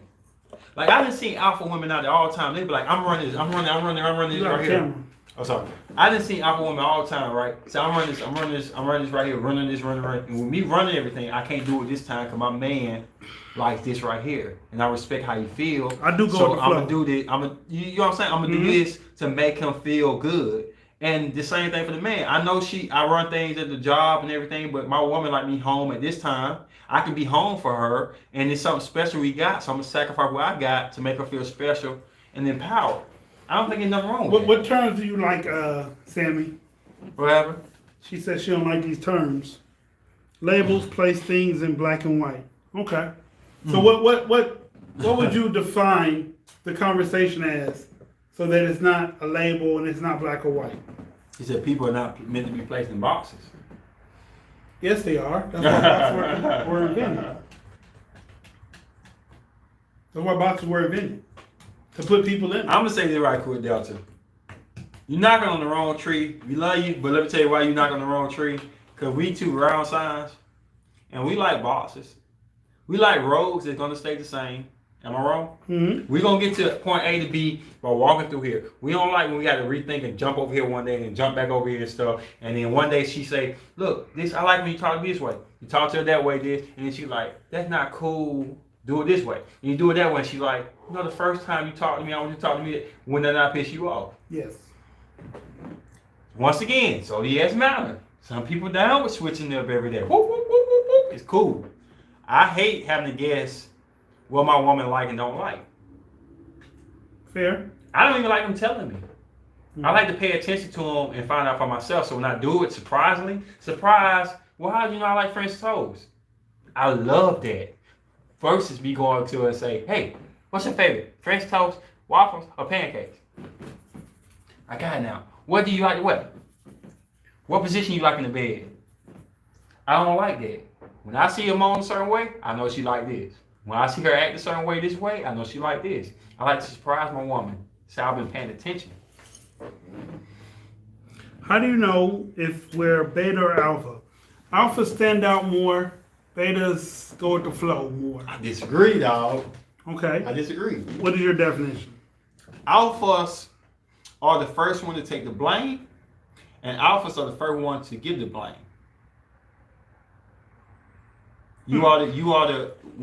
Like I done seen alpha women out there all the time. They be like, I'm running this right here. Oh, sorry. I done seen alpha women all the time, right? So I'm running this right here, running this. And with me running everything, I can't do it this time because my man likes this right here. And I respect how you feel. I do go so with the I'm flow. gonna do this. You know what I'm saying? I'm gonna do this to make him feel good. And the same thing for the man. I know I run things at the job and everything, but my woman like me home at this time. I can be home for her, and it's something special we got, so I'm gonna sacrifice what I got to make her feel special and empowered. I don't think there's nothing wrong with What terms do you like, Sammy? Whatever. She says she don't like these terms. Labels place things in black and white. Okay. So what would you define the conversation as so that it's not a label and it's not black or white? He said people are not meant to be placed in boxes. Yes, they are. That's why boxes were invented. That's why boxes were invented. To put people in. I'm gonna say this right quick, Delta. You're knocking on the wrong tree. We love you, but let me tell you why you knock on the wrong tree. Cause we two round signs, and we like boxes. We like roads that's gonna stay the same. Am I wrong? Mm-hmm. We're gonna get to point A to B by walking through here. We don't like when we got to rethink and jump over here one day and jump back over here and stuff. And then one day she say, "Look, this I like when you talk to me this way. You talk to her that way, this." And then she like, "That's not cool. Do it this way." And you do it that way. And she's like, "You know, the first time you talk to me, I want you to talk to me when that not piss you off." Yes. Once again, so the yes matter. Some people down with switching up every day. Whoop, whoop, whoop, whoop, whoop. It's cool. I hate having to guess what my woman like and don't like. Fair. I don't even like them telling me. I like to pay attention to them and find out for myself. So when I do it, surprise, well, how do you know I like French toast? I love that. Versus me going to her and say, hey, what's your favorite? French toast, waffles, or pancakes? I got it now. What do you like to wear? What position you like in the bed? I don't like that. When I see her moan a certain way, I know she like this. When I see her act a certain way this way, I know she like this. I like to surprise my woman. So I've been paying attention. How do you know if we're beta or alpha? Alphas stand out more. Betas go with the flow more. I disagree, dog. Okay. I disagree. What is your definition? Alphas are the first one to take the blame, and alphas are the first one to give the blame. When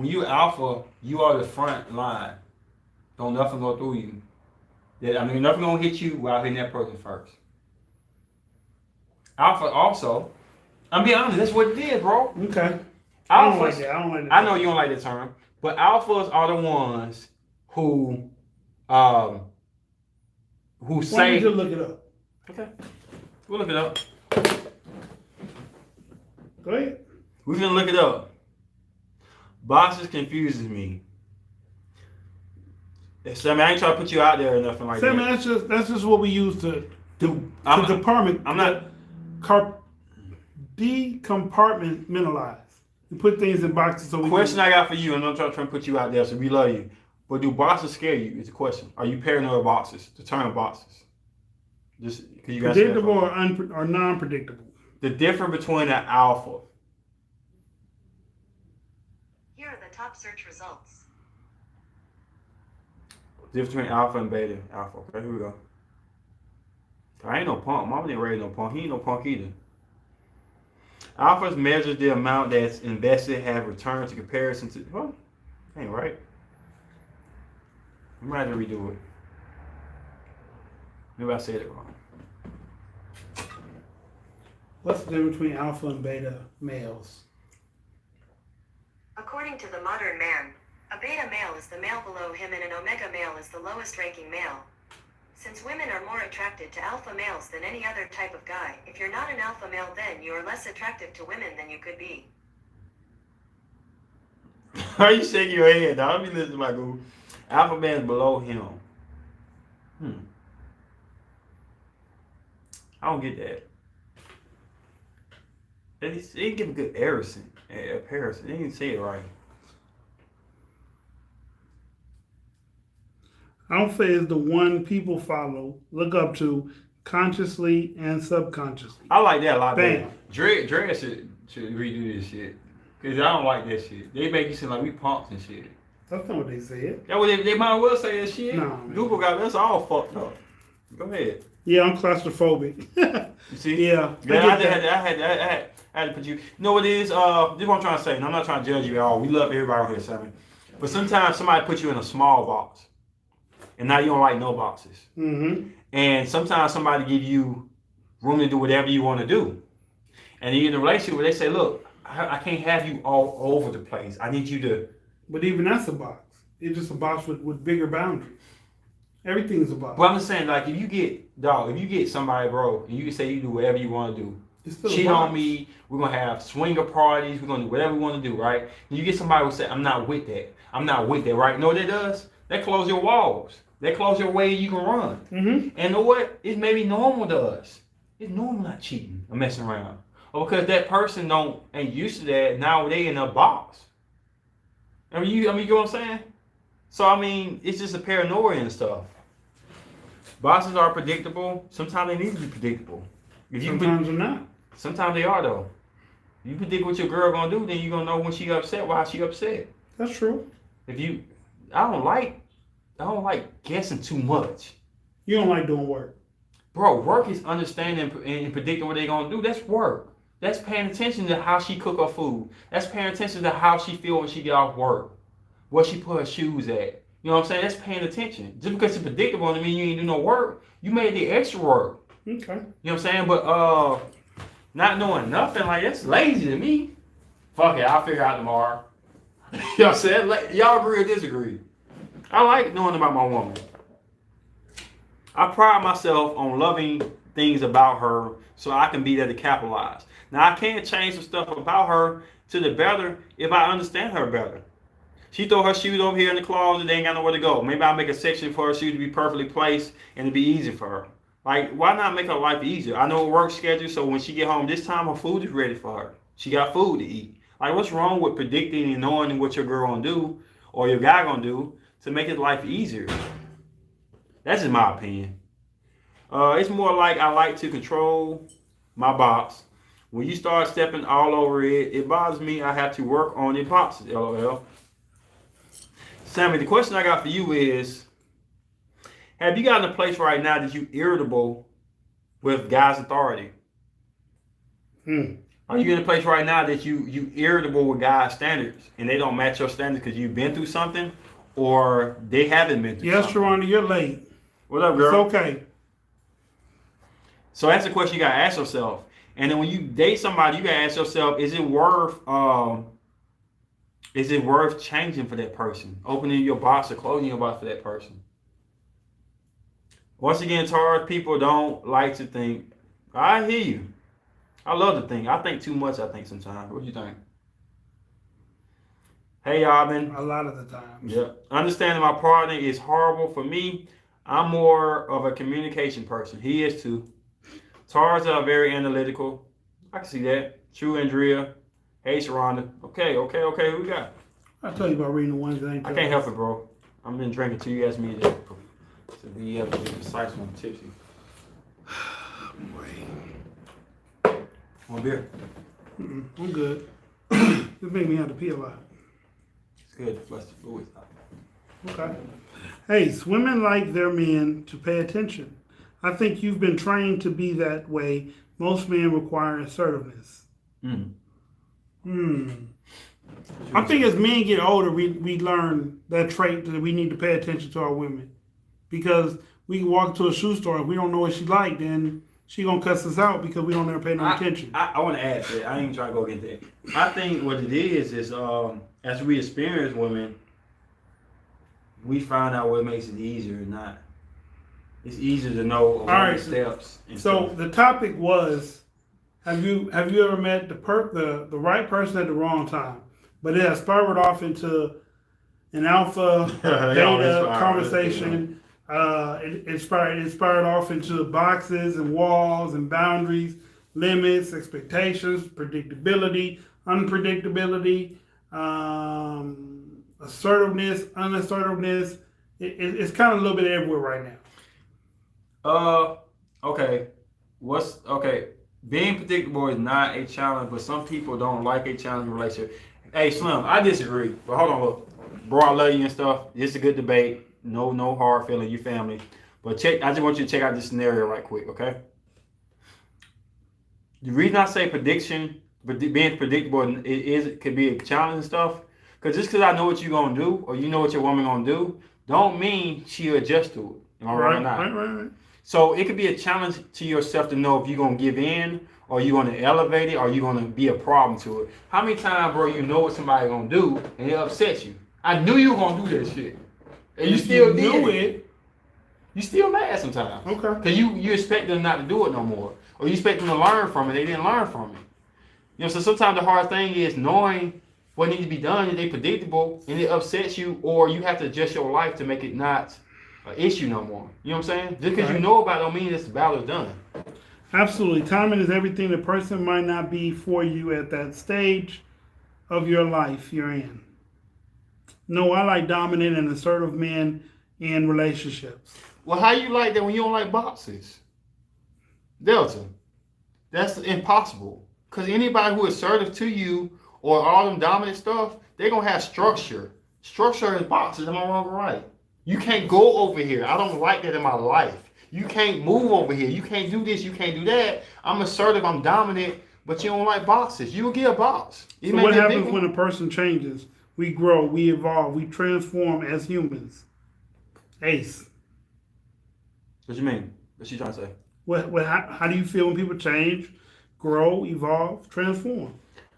you alpha, you are the front line. Don't nothing go through you. Nothing gonna hit you without hitting that person first. Alpha also, I'm being honest, that's what it is, bro. Okay. Alphas, I don't like that. I know you don't like that term, but alphas are the ones who say. Why don't you just look it up? Okay, we'll look it up. Go ahead. We're gonna look it up. Boxes confuses me. Sammy, I ain't trying to put you out there or nothing like Sammy, that. that's just what we use to department. I'm not. Decompartmentalize. You put things in boxes so we. Question I got for you, and I'm trying to put you out there, so we love you. But do boxers scare you? Is the question. Are you paranoid of boxers? The term boxers. Just because you guys Predictable or non-predictable? the difference between an alpha. Here are the top search results. The difference between alpha and beta. Alpha. Okay, here we go. I ain't no punk. Mama didn't raise no punk. He ain't no punk either. Alphas measures the amount that's invested have returned to comparison to. Well, ain't right. I might have to redo it. Maybe I said it wrong. What's the difference between alpha and beta males? According to the modern man, a beta male is the male below him and an omega male is the lowest ranking male. Since women are more attracted to alpha males than any other type of guy, if you're not an alpha male then you are less attractive to women than you could be. Why are you shaking your head, dog? Let me listen to my Google. Alpha man is below him. I don't get that. They didn't give a good comparison. They didn't say it right. Alpha is the one people follow, look up to, consciously and subconsciously. I like that a lot. Bam. Dre should redo this shit. Cause I don't like that shit. They make you seem like we punks and shit. That's not what they said. That what they might as well say that shit. No, man. Google got us all fucked up. Go ahead. Yeah, I'm claustrophobic. You see? Yeah, I had to put you. You know what it is? This is what I'm trying to say. And I'm not trying to judge you at all. We love everybody on here, Sammy. But sometimes somebody puts you in a small box, and now you don't like no boxes. Mm-hmm. And sometimes somebody give you room to do whatever you want to do. And you're in a relationship where they say, look, I can't have you all over the place. I need you to. But even that's a box. It's just a box with bigger boundaries. Everything's a box. But I'm just saying, like, if you get somebody, bro, and you can say you do whatever you want to do. It's still a Cheat box. on me. We're going to have swinger parties. We're going to do whatever we want to do, right? And you get somebody who say, I'm not with that. I'm not with that, right? You know what that does? That close your walls. That close your way you can run. Mm-hmm. And you know what? It's maybe normal to us. It's normal not cheating or messing around. Or because that person ain't used to that, now they in a box. I mean, you get what I'm saying? So, I mean, it's just a paranoia and stuff. Boxes are predictable. Sometimes they need to be predictable. Sometimes they're not. Sometimes they are, though. You predict what your girl gonna do, then you gonna know when she upset, why she upset. That's true. I don't like guessing too much. You don't like doing work. Bro, work is understanding and predicting what they gonna do. That's work. That's paying attention to how she cook her food. That's paying attention to how she feel when she get off work. Where she put her shoes at. You know what I'm saying? That's paying attention. Just because it's predictable doesn't mean you ain't do no work. You made the extra work. Okay. You know what I'm saying? But not knowing nothing, like, that's lazy to me. Fuck it, I'll figure out tomorrow. You know what I'm saying? Like, y'all agree or disagree? I like knowing about my woman. I pride myself on loving things about her so I can be there to capitalize. Now, I can't change some stuff about her to the better if I understand her better. She throw her shoes over here in the closet, they ain't got nowhere to go. Maybe I'll make a section for her shoes to be perfectly placed and to be easy for her. Like, why not make her life easier? I know her work schedule, so when she get home this time, her food is ready for her. She got food to eat. Like, what's wrong with predicting and knowing what your girl gonna do or your guy gonna do to make his life easier? That's just my opinion. It's more like I like to control my box. When you start stepping all over it, it bothers me. I have to work on the boxes, LOL. Sammy, the question I got for you is, have you gotten a place right now that you irritable with guys' authority? Are you in a place right now that you irritable with guys' standards and they don't match your standards because you've been through something or they haven't been through something? Yes, Sharonda, you're late. What up, girl? It's okay. So that's the question you gotta ask yourself. And then when you date somebody, you gotta ask yourself, is it worth changing for that person? Opening your box or closing your box for that person? Once again, Taurus, people don't like to think. I hear you. I love to think. I think too much, I think, sometimes. What do you think? Hey, y'all, man. A lot of the times. Yeah. Understanding my partner is horrible for me. I'm more of a communication person. He is too. Taurus are very analytical. I can see that. True, Andrea. Hey, Sharonda. Okay. Who we got? I tell you about reading the ones that ain't. I can't help it, bro. I've been drinking till you asked me to be able to be precise when I'm tipsy. One beer. I'm good. This made me have to pee a lot. It's good to flush the fluids out. Okay. Hey, women like their men to pay attention. I think you've been trained to be that way. Most men require assertiveness. I think as men get older, we learn that trait that we need to pay attention to our women. Because we can walk into a shoe store, if we don't know what she like, then she gonna cuss us out because we don't ever pay no attention. I want to add to that. I ain't even trying to go get that. I think what it is as we experience women, we find out what makes it easier or not. It's easier to know the steps. So the topic was, have you ever met the right person at the wrong time? But it has spiraled off into an alpha beta conversation. It spiraled off into boxes and walls and boundaries, limits, expectations, predictability, unpredictability, assertiveness, unassertiveness. It's kind of a little bit everywhere right now. Okay. Being predictable is not a challenge, but some people don't like a challenging relationship. Hey, Slim, I disagree. But hold on, look. Bro, I love you and stuff. It's a good debate. No hard feeling, you family. But I just want you to check out this scenario right quick, okay? The reason I say being predictable, it could be a challenge and stuff. Because just because I know what you're going to do, or you know what your woman going to do, don't mean she'll adjust to it. Am I right or not? Right. So it could be a challenge to yourself to know if you're going to give in, or you're going to elevate it, or you're going to be a problem to it. How many times, bro, you know what somebody's going to do, and it upsets you? I knew you were going to do that shit. And you still did it. You still mad sometimes. Okay. Because you expect them not to do it no more. Or you expect them to learn from it. They didn't learn from it. You know, so sometimes the hard thing is knowing what needs to be done, and they're predictable, and it upsets you, or you have to adjust your life to make it not an issue no more. You know what I'm saying? Just because you know about it don't mean this battle is done. Absolutely. Timing is everything. The person might not be for you at that stage of your life you're in. No, I like dominant and assertive men in relationships. Well, how you like that when you don't like boxes? Delta. That's impossible. Because anybody who is assertive to you or all them dominant stuff, they're going to have structure. Structure is boxes. Am I wrong or right? You can't go over here. I don't like that in my life. You can't move over here. You can't do this. You can't do that. I'm assertive. I'm dominant. But you don't like boxes. You will get a box. So what happens when a person changes? We grow. We evolve. We transform as humans. Ace. What you mean? What's she trying to say? How do you feel when people change, grow, evolve, transform?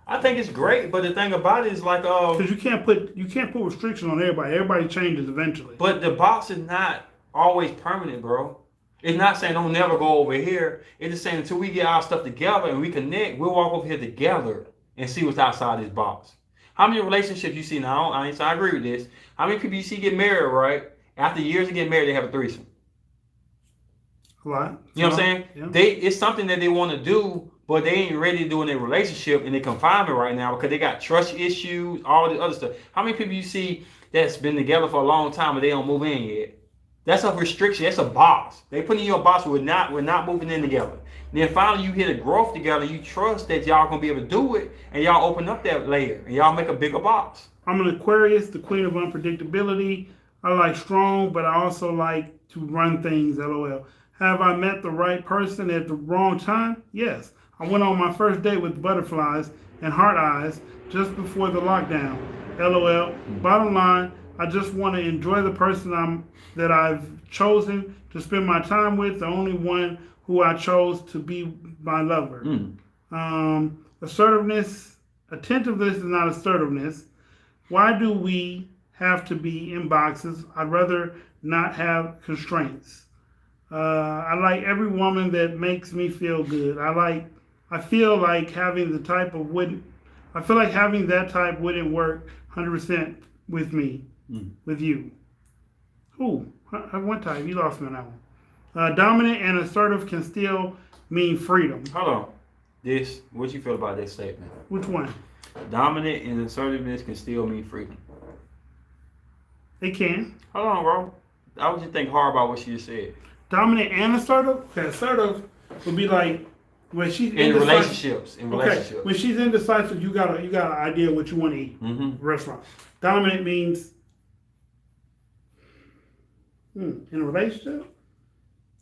I think it's great, but the thing about it is like because you can't put restriction on everybody. Everybody changes eventually. But the box is not always permanent, bro. It's not saying don't never go over here. It's just saying until we get our stuff together and we connect, we'll walk over here together and see what's outside this box. How many relationships you see now? I agree with this. How many people you see get married, right? After years of getting married, they have a threesome. A lot. You know what I'm saying? Yeah. It's something that they want to do, but they ain't ready to do in their relationship and they confinement right now because they got trust issues, all this other stuff. How many people you see that's been together for a long time but they don't move in yet? That's a restriction. That's a box. They put in your box. We're not moving in together. Then finally you hit a growth together. You trust that y'all gonna be able to do it, and y'all open up that layer and y'all make a bigger box. I'm an Aquarius, the queen of unpredictability. I like strong, but I also like to run things. LOL. Have I met the right person at the wrong time? Yes. I went on my first date with butterflies and heart eyes just before the lockdown. LOL. Bottom line, I just want to enjoy the person that I've chosen to spend my time with, the only one who I chose to be my lover. Assertiveness, attentiveness is not assertiveness. Why do we have to be in boxes? I'd rather not have constraints. I like every woman that makes me feel good. I feel like having that type wouldn't work 100% with me, with you. Who? One time, you lost me on that one. Dominant and assertive can still mean freedom. Hold on. What you feel about this statement? Which one? Dominant and assertiveness can still mean freedom. They can. Hold on, bro. I was just thinking hard about what she just said. Dominant and assertive? Okay, assertive would be like when she's In indecisive. relationships. In Okay, relationships. when she's indecisive, you got an idea what you want to eat. Mm-hmm. Restaurant. Dominant means in a relationship,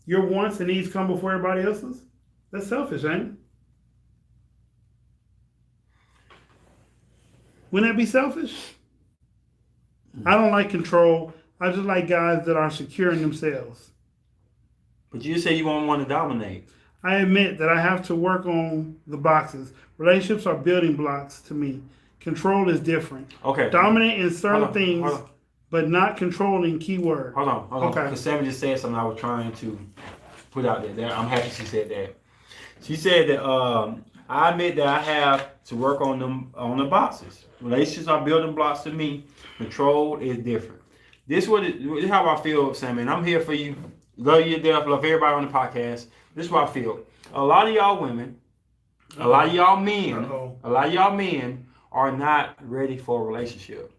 your wants and needs come before everybody else's. That's selfish, ain't it? Wouldn't that be selfish? I don't like control. I just like guys that are secure in themselves. But you say you won't want to dominate. I admit that I have to work on the boxes. Relationships are building blocks to me. Control is different. Okay. Dominant in certain Hold on, things, hold on. but not controlling keyword. Hold on. Okay. Because Sammy just said something I was trying to put out there. I'm happy she said that. She said that I admit that I have to work on the boxes. Relationships are building blocks to me. Control is different. This is how I feel, Sammy. And I'm here for you. Love you to death. Love everybody on the podcast. This is what I feel. A lot of y'all women, a lot of y'all men are not ready for a relationship.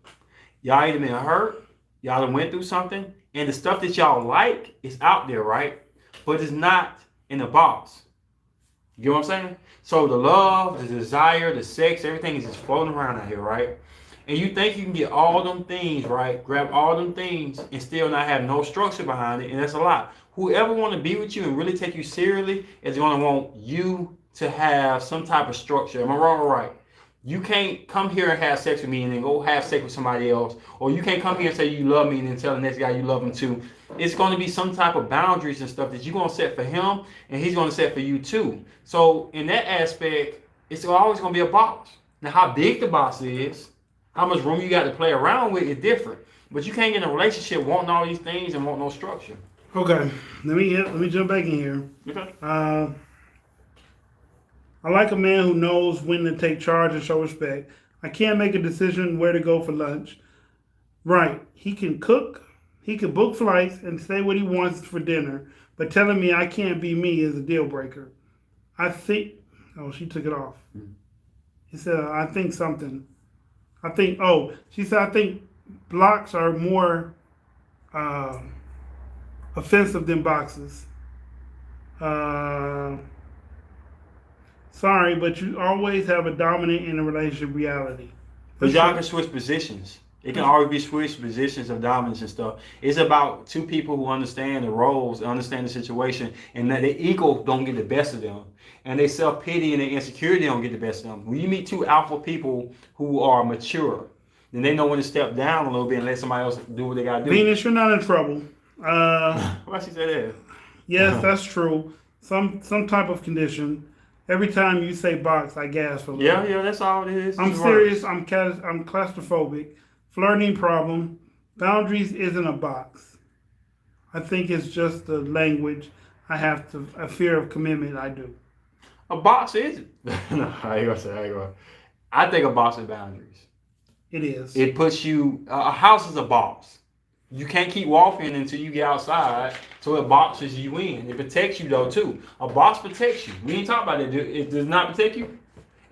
Y'all either been hurt, y'all done went through something, and the stuff that y'all like is out there, right? But it's not in the box. You know what I'm saying? So the love, the desire, the sex, everything is just floating around out here, right? And you think you can get all them things, right? Grab all them things and still not have no structure behind it, and that's a lot. Whoever want to be with you and really take you seriously is going to want you to have some type of structure. Am I wrong or right? You can't come here and have sex with me and then go have sex with somebody else. Or you can't come here and say you love me and then tell the next guy you love him too. It's going to be some type of boundaries and stuff that you're going to set for him and he's going to set for you too. So in that aspect, it's always going to be a box. Now how big the box is, how much room you got to play around with is different. But you can't get in a relationship wanting all these things and want no structure. Okay, let me jump back in here. Okay. I like a man who knows when to take charge and show respect. I can't make a decision where to go for lunch. Right, he can cook, he can book flights and say what he wants for dinner, but telling me I can't be me is a deal breaker. I think, she took it off. He said, she said, I think blocks are more offensive than boxes. Sorry, but you always have a dominant in a relationship reality. But y'all can switch positions. It can always be switched positions of dominance and stuff. It's about two people who understand the roles, understand the situation, and that their ego don't get the best of them. And their self-pity and their insecurity don't get the best of them. When you meet two alpha people who are mature, then they know when to step down a little bit and let somebody else do what they got to do. Venus, you're not in trouble. Why she say that? Yes, that's true. Some type of condition. Every time you say box, I gasp a little. Yeah, that's all it is. I'm serious. I'm claustrophobic. Flirting problem. Boundaries isn't a box. I think it's just the language. A fear of commitment. I do. A box is. No, I ain't gonna say. I think a box is boundaries. It is. It puts you. A house is a box. You can't keep walking until you get outside, so it boxes you in. It protects you though too. A box protects you. We ain't talking about it. It does not protect you.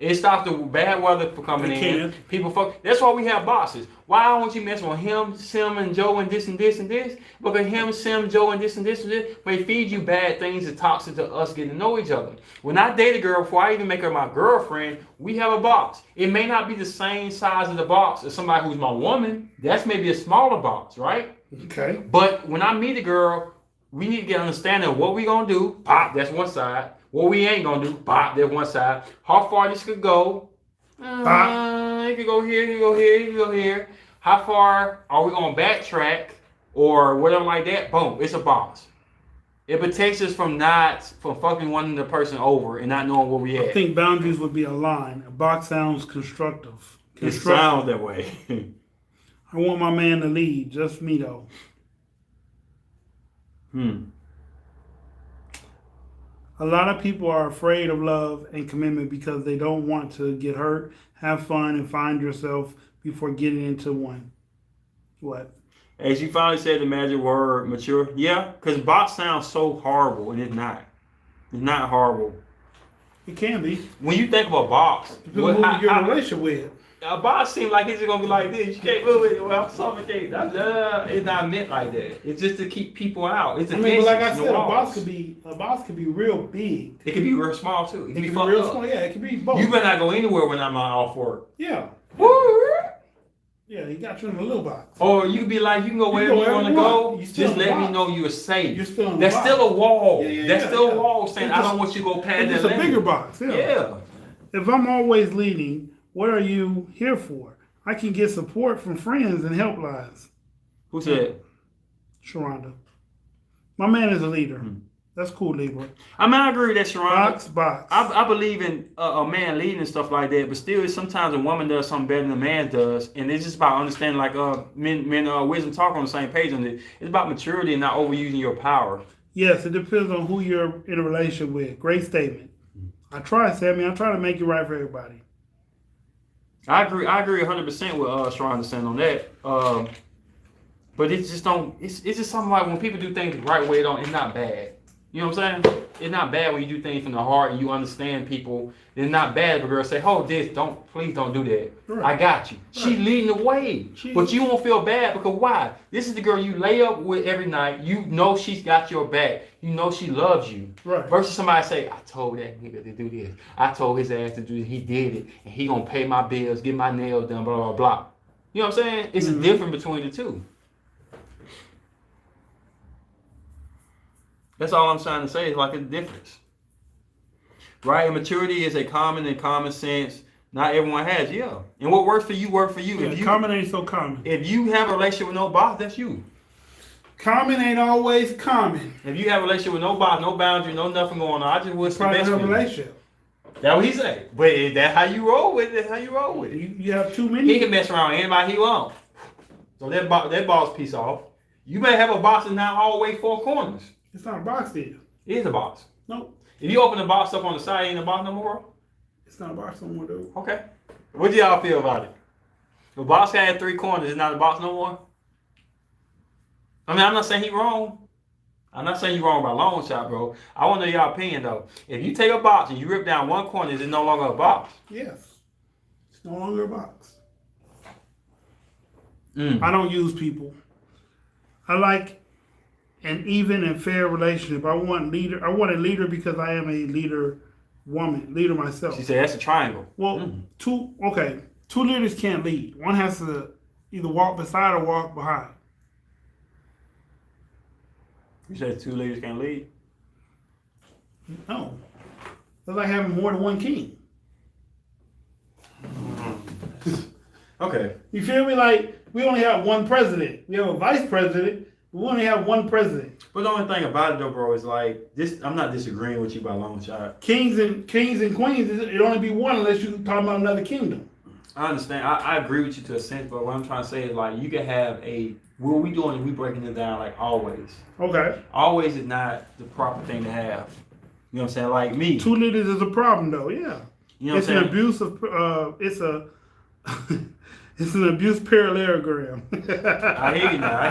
It stops the bad weather from coming in. People fuck. That's why we have boxes. Why don't you mess with him, Sim, and Joe, and this and this and this? Because him, Sim, Joe, and this and this and this, they feed you bad things and toxic to us getting to know each other. When I date a girl, before I even make her my girlfriend, we have a box. It may not be the same size of the box as somebody who's my woman. That's maybe a smaller box, right? Okay. But when I meet a girl, we need to get understanding of what we gonna do. Pop, that's one side. What we ain't gonna do, pop, that's one side. How far this could go? It could go here, it could go here, it could go here. How far are we gonna backtrack or whatever like that? Boom, it's a box. It protects us from fucking one the person over and not knowing where we at. I think boundaries would be a line. A box sounds constructive. It sounds that way. I want my man to lead, just me though. A lot of people are afraid of love and commitment because they don't want to get hurt, have fun, and find yourself before getting into one. What? As you finally said the magic word, mature. Yeah, because box sounds so horrible, and it's not. It's not horrible. It can be. When you think of a box, Who you're in a relationship with. a boss seems like he's gonna be like this. You can't move it. Well, I'm suffocating. It's not meant like that. It's just to keep people out. It's I mean, but like I defenses, said, the a boss walls. could be real big. It could be real small too. It It can be could be fucked real up. small. Yeah, it could be both. You better not go anywhere when I'm off work. Yeah, Woo! yeah. He got you in a little box. Or you can be like, you can go wherever you want to go. You still Just in the let me box. know you're safe. You're still in the That's box. still a wall. Yeah, That's still yeah. a wall saying It's I just- don't want you to go past It's that a limit. bigger box. Yeah. Yeah. If I'm always leading, what are you here for? I can get support from friends and helplines. Who said? Sharonda. My man is a leader. Hmm. That's cool, Libra. I mean, I agree with that, Sharonda. Box. I believe in a man leading and stuff like that, but still, sometimes a woman does something better than a man does, and it's just about understanding. Like men, wisdom talk on the same page on it. It's about maturity and not overusing your power. Yes, it depends on who you're in a relationship with. Great statement. I try, Sammy. I try to make it right for everybody. I agree 100% with Sharonda saying on that. But it's just don't. It's just something like when people do things the right way, it's not bad. You know what I'm saying? It's not bad when you do things from the heart and you understand people. It's not bad if a girl say, "Oh, please don't do that. Right. I got you." She leading the way, but you won't feel bad because why? This is the girl you lay up with every night. You know she's got your back. You know she loves you. Right. Versus somebody say, "I told that nigga to do this. I told his ass to do this. He did it, and he gonna pay my bills, get my nails done, blah blah blah." You know what I'm saying? It's a difference between the two. That's all I'm trying to say. Is like a difference, right? And maturity is a common sense. Not everyone has, yeah. And what works for you, work for you. Yeah, common ain't so common. If you have a relationship with no boss, that's you. Common ain't always common. If you have a relationship with no boss, no boundary, no nothing going on, I just wish the Part of best a for you. relationship. That's what he say. But is that how you roll with it? How you roll with it? You have too He many. can mess around with anybody he wants. So that boss piece off. You may have a boss that's not all the way four corners. It's not a box there. It is a boss. Nope. If you open the box up on the side, ain't a boss no more. It's not a box no more, dude. Okay. What do y'all feel about it? The boss had three corners. It's not a boss no more. I mean, I'm not saying he wrong. I'm not saying you wrong by long shot, bro. I want to know your opinion though. If you take a box and you rip down one corner, is it no longer a box? Yes. It's no longer a box. Mm. I don't use people. I like an even and fair relationship. I want a leader because I am a leader myself. She said that's a triangle. Well, two leaders can't lead. One has to either walk beside or walk behind. You said two leaders can't lead. No. It's like having more than one king. Okay. You feel me? Like, we only have one president. We have a vice president, but we only have one president. But the only thing about it though, bro, is like this. I'm not disagreeing with you by a long shot. Kings and queens, it only be one unless you talking about another kingdom. I understand. I agree with you to a sense, but what I'm trying to say is like you can have what we doing is we breaking it down like always. Okay. Always is not the proper thing to have. You know what I'm saying? Like me. Two leaders is a problem, though. Yeah. You know It's what an I'm saying? abuse of. It's an abuse parallelogram. I hear you now.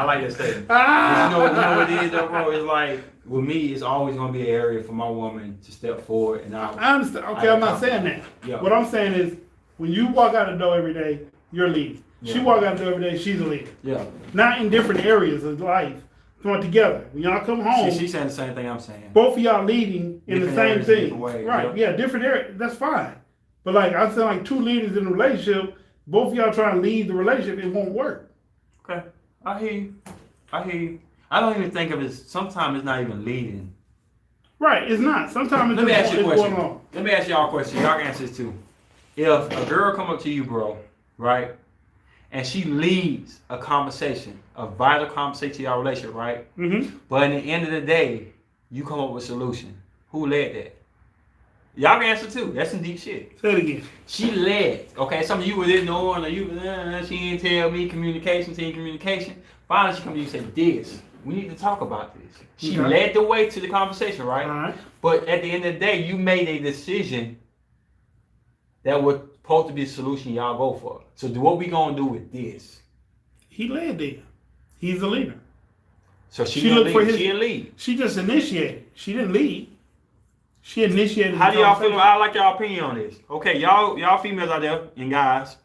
I like that statement. Ah! But you know what it is though, bro? It's like with me, it's always gonna be an area for my woman to step forward and I understand. Okay, I I'm not saying that. Yeah. What I'm saying is, when you walk out the door every day, you're leading. She Yeah. walk out the door every day, she's a leader. Yeah. Not in different areas of life. Come on together. When y'all come home, She's saying the same thing I'm saying. both of y'all leading in Different the same areas, thing. different ways, Right. yeah. Yeah, different areas. That's fine. But like I said, like two leaders in a relationship, both of y'all trying to lead the relationship, it won't work. Okay. I hear you. I don't even think of it as sometimes it's not even leading. Right, it's not. Sometimes it's Let me just ask you a it's going question. on. Let me ask y'all a question. Y'all can answer this too. If a girl come up to you, bro, right, and she leads a conversation, a vital conversation to your relationship, right? Mm-hmm. But at the end of the day, you come up with a solution. Who led that? Y'all can answer too. That's some deep shit. Say it again. She led. Okay, some of you was ignoring, or you was, she didn't tell me communication. Finally, she come to you and say, this. We need to talk about this. She Okay. led the way to the conversation, right? All right. But at the end of the day, you made a decision that was supposed to be the solution y'all go for. So what we gonna do with this? He led there. He's a leader. So she She gonna looked for lead. his- She didn't lead. She just initiated. She didn't lead. She initiated. How the do y'all feel? conversation. I like y'all opinion on this. Okay, y'all females out there and guys,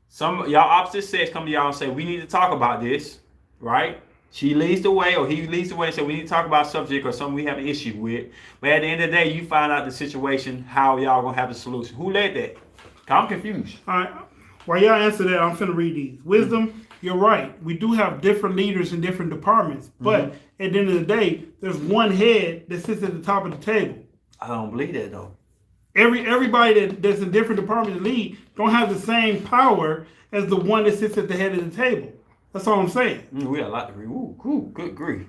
some y'all opposite sex come to y'all and say we need to talk about this, right? She leads the way, or he leads the way and say we need to talk about a subject or something we have an issue with. But at the end of the day, you find out the situation, how y'all gonna have a solution. Who led that? 'Cause I'm confused. All right. While y'all answer that, I'm finna read these. Wisdom, you're right. We do have different leaders in different departments, but at the end of the day, there's one head that sits at the top of the table. I don't believe that though. Everybody that's in different departments to lead don't have the same power as the one that sits at the head of the table. That's all I'm saying. We got a lot to agree. Ooh, good grief.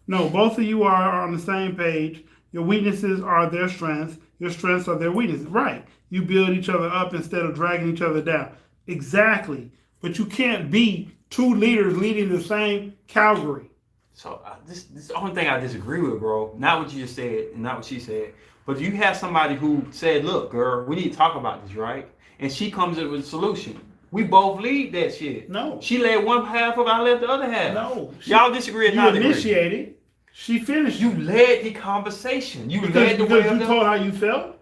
No, both of you are on the same page. Your weaknesses are their strengths. Your strengths are their weaknesses. Right. You build each other up instead of dragging each other down. Exactly. But you can't be two leaders leading the same Calgary. So this is the only thing I disagree with, bro. Not what you just said and not what she said. But you have somebody who said, look, girl, we need to talk about this, right? And she comes up with a solution. We both lead that shit. No. She led one half of it, I led the other half. No. Y'all disagree or You not agree? initiated. She finished. You led the conversation. You because led the way you of the... told how you felt.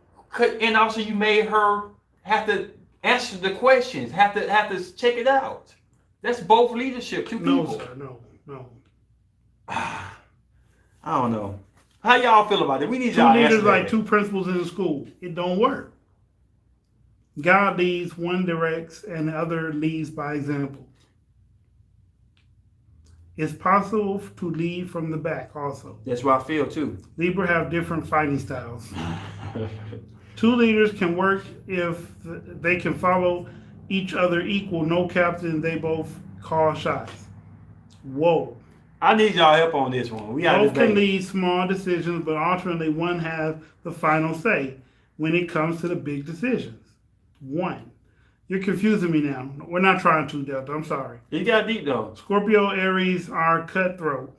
And also you made her have to answer the questions, have to check it out. That's both leadership, two No, people. sir. No. I don't know. How y'all feel about it? We need Two y'all to leaders answer like that. two principals in the school. It don't work. God leads, one directs, and the other leads by example. It's possible to lead from the back also. That's what I feel too. Libra have different fighting styles. Two leaders can work if they can follow each other equal. No captain, they both call shots. Whoa. I need y'all help on this one. We got Both can debate. lead small decisions, but ultimately one has the final say when it comes to the big decisions. One. You're confusing me now. We're not trying to, Delta. I'm sorry. You got deep though. Scorpio, Aries are cutthroat.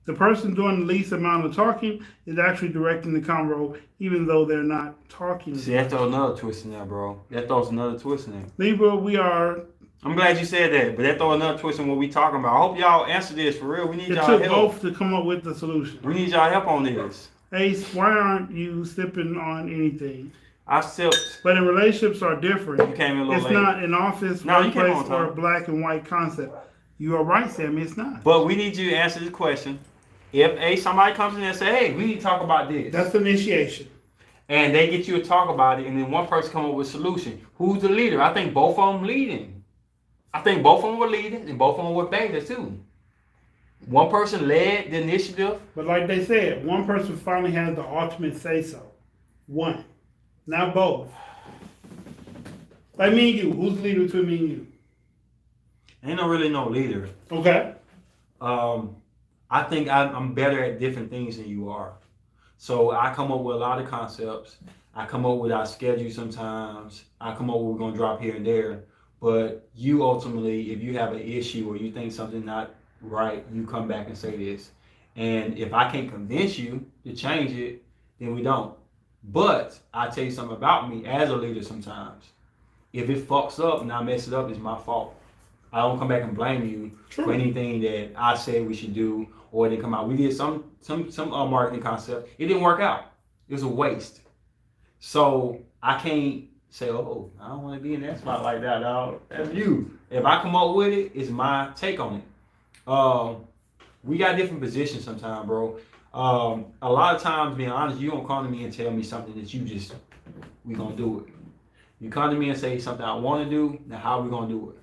The person doing the least amount of talking is actually directing the convo, even though they're not talking. See, that throws another twist in there, bro. That throws another twist in there. Libra, we are. I'm glad you said that, but that throws another twist in what we talking about. I hope y'all answer this for real. We need It y'all took help. both to come up with the solution. We need y'all help on this. Ace, why aren't you sipping on anything? I sipped. But in relationships are different. You came in a little It's late. not an office, No, you came workplace, on time. or a black and white concept. You are right, Sammy. It's not. But we need you to answer this question. If somebody comes in and say, hey, we need to talk about this. That's initiation. And they get you to talk about it, and then one person come up with a solution. Who's the leader? I think both of them leading. I think both of them were leading, and both of them were bangers too. One person led the initiative. But like they said, one person finally has the ultimate say-so. One. Not both. Like me and you. Who's the leader between me and you? Ain't really no leader. Okay. I think I'm better at different things than you are. So I come up with a lot of concepts. I come up with our schedule sometimes. I come up with what we're going to drop here and there. But you ultimately, if you have an issue or you think something not right, you come back and say this. And if I can't convince you to change it, then we don't. But I tell you something about me as a leader sometimes. If it fucks up and I mess it up, it's my fault. I don't come back and blame you for anything that I said we should do or it didn't come out. We did some marketing concept. It didn't work out. It was a waste. So I can't say, oh, I don't want to be in that spot like that, dog. That's you. If I come up with it, it's my take on it. We got different positions sometimes, bro. A lot of times, being honest, you don't come to me and tell me something that we gonna do it. You come to me and say something I want to do, now how we gonna do it?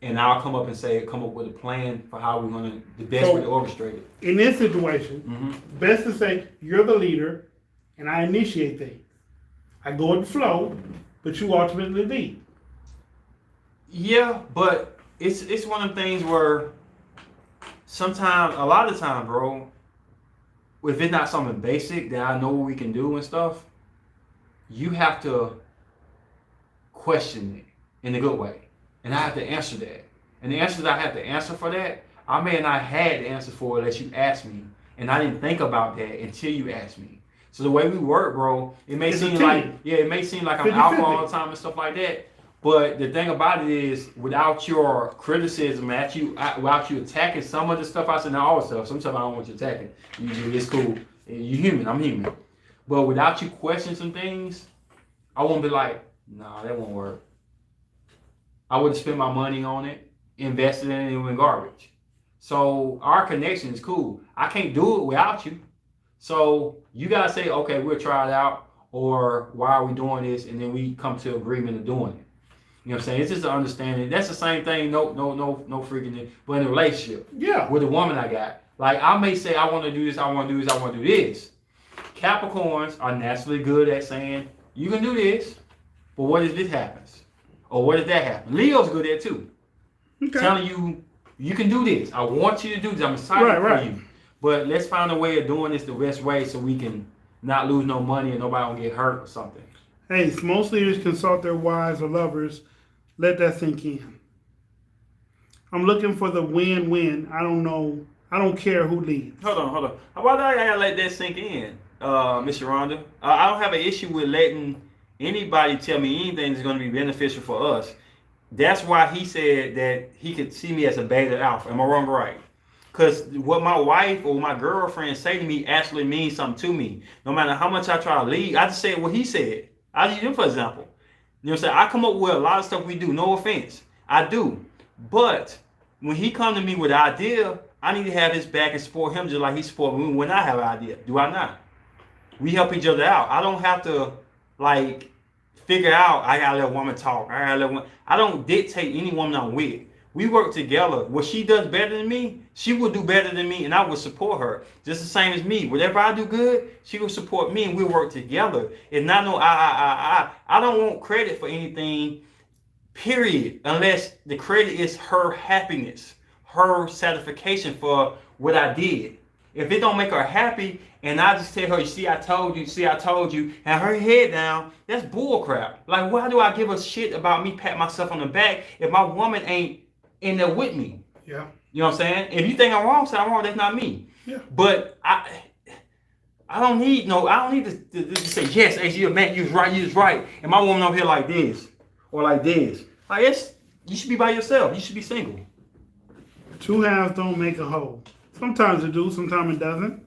And I'll come up with a plan for how we're gonna, the best way to orchestrate it. In this situation, best to say you're the leader and I initiate things. I go with the flow, but you ultimately lead. Yeah, but it's one of the things where sometimes, a lot of time, bro, if it's not something basic that I know what we can do and stuff, you have to question it in a good way. And I have to answer that. And the answers I have to answer for that, I may have not had the answer for it that you asked me. And I didn't think about that until you asked me. So the way we work, bro, it may It's a seem team. like, it may seem like I'm 50-50. alpha all the time and stuff like that. But the thing about it is, without your criticism, without you attacking some of the stuff I said, not all the stuff, some stuff I don't want you attacking. You do, it's cool. You're human. I'm human. But without you questioning some things, I won't be like, nah, that won't work. I wouldn't spend my money on it, invested in it, in garbage. So our connection is cool. I can't do it without you. So you gotta say, okay, we'll try it out, or why are we doing this? And then we come to agreement of doing it. You know what I'm saying? It's just an understanding. That's the same thing. No freaking. But in a relationship, Yeah. with the woman I got, like I may say, I want to do this, I want to do this, I want to do this. Capricorns are naturally good at saying, you can do this, but what if this happens? Or what if that happens? Leo's good at it too. Okay. Telling you, you can do this. I want you to do this. I'm excited for you. But let's find a way of doing this the best way so we can not lose no money and nobody will get hurt or something. Hey, most leaders consult their wives or lovers. Let that sink in. I'm looking for the win-win. I don't know. I don't care who leads. Hold on. How about I gotta let that sink in, Miss Rhonda? I don't have an issue with letting anybody tell me anything that's going to be beneficial for us. That's why he said that he could see me as a beta alpha. Am I wrong or right? Because what my wife or my girlfriend say to me actually means something to me. No matter how much I try to lead, I just said what he said. I'll use him for example. You know what I'm saying? I come up with a lot of stuff we do. No offense. I do. But when he come to me with an idea, I need to have his back and support him just like he support me when I have an idea. Do I not? We help each other out. I don't have to like figure out I gotta let a woman talk. I don't dictate any woman I'm with. We work together. What she does better than me, she will do better than me, and I will support her. Just the same as me. Whatever I do good, she will support me, and we'll work together. It's not no I. I don't want credit for anything, period, unless the credit is her happiness, her satisfaction for what I did. If it don't make her happy, and I just tell her, see, I told you, and her head down, that's bull crap. Like, why do I give a shit about me pat myself on the back if my woman ain't in there with me? Yeah. You know what I'm saying? If you think I'm wrong, say I'm wrong, that's not me. Yeah. But I don't need to say, yes, hey, you're man, you was right. And my woman over here like this, or like this. Like, you should be by yourself. You should be single. Two halves don't make a whole. Sometimes it do, sometimes it doesn't.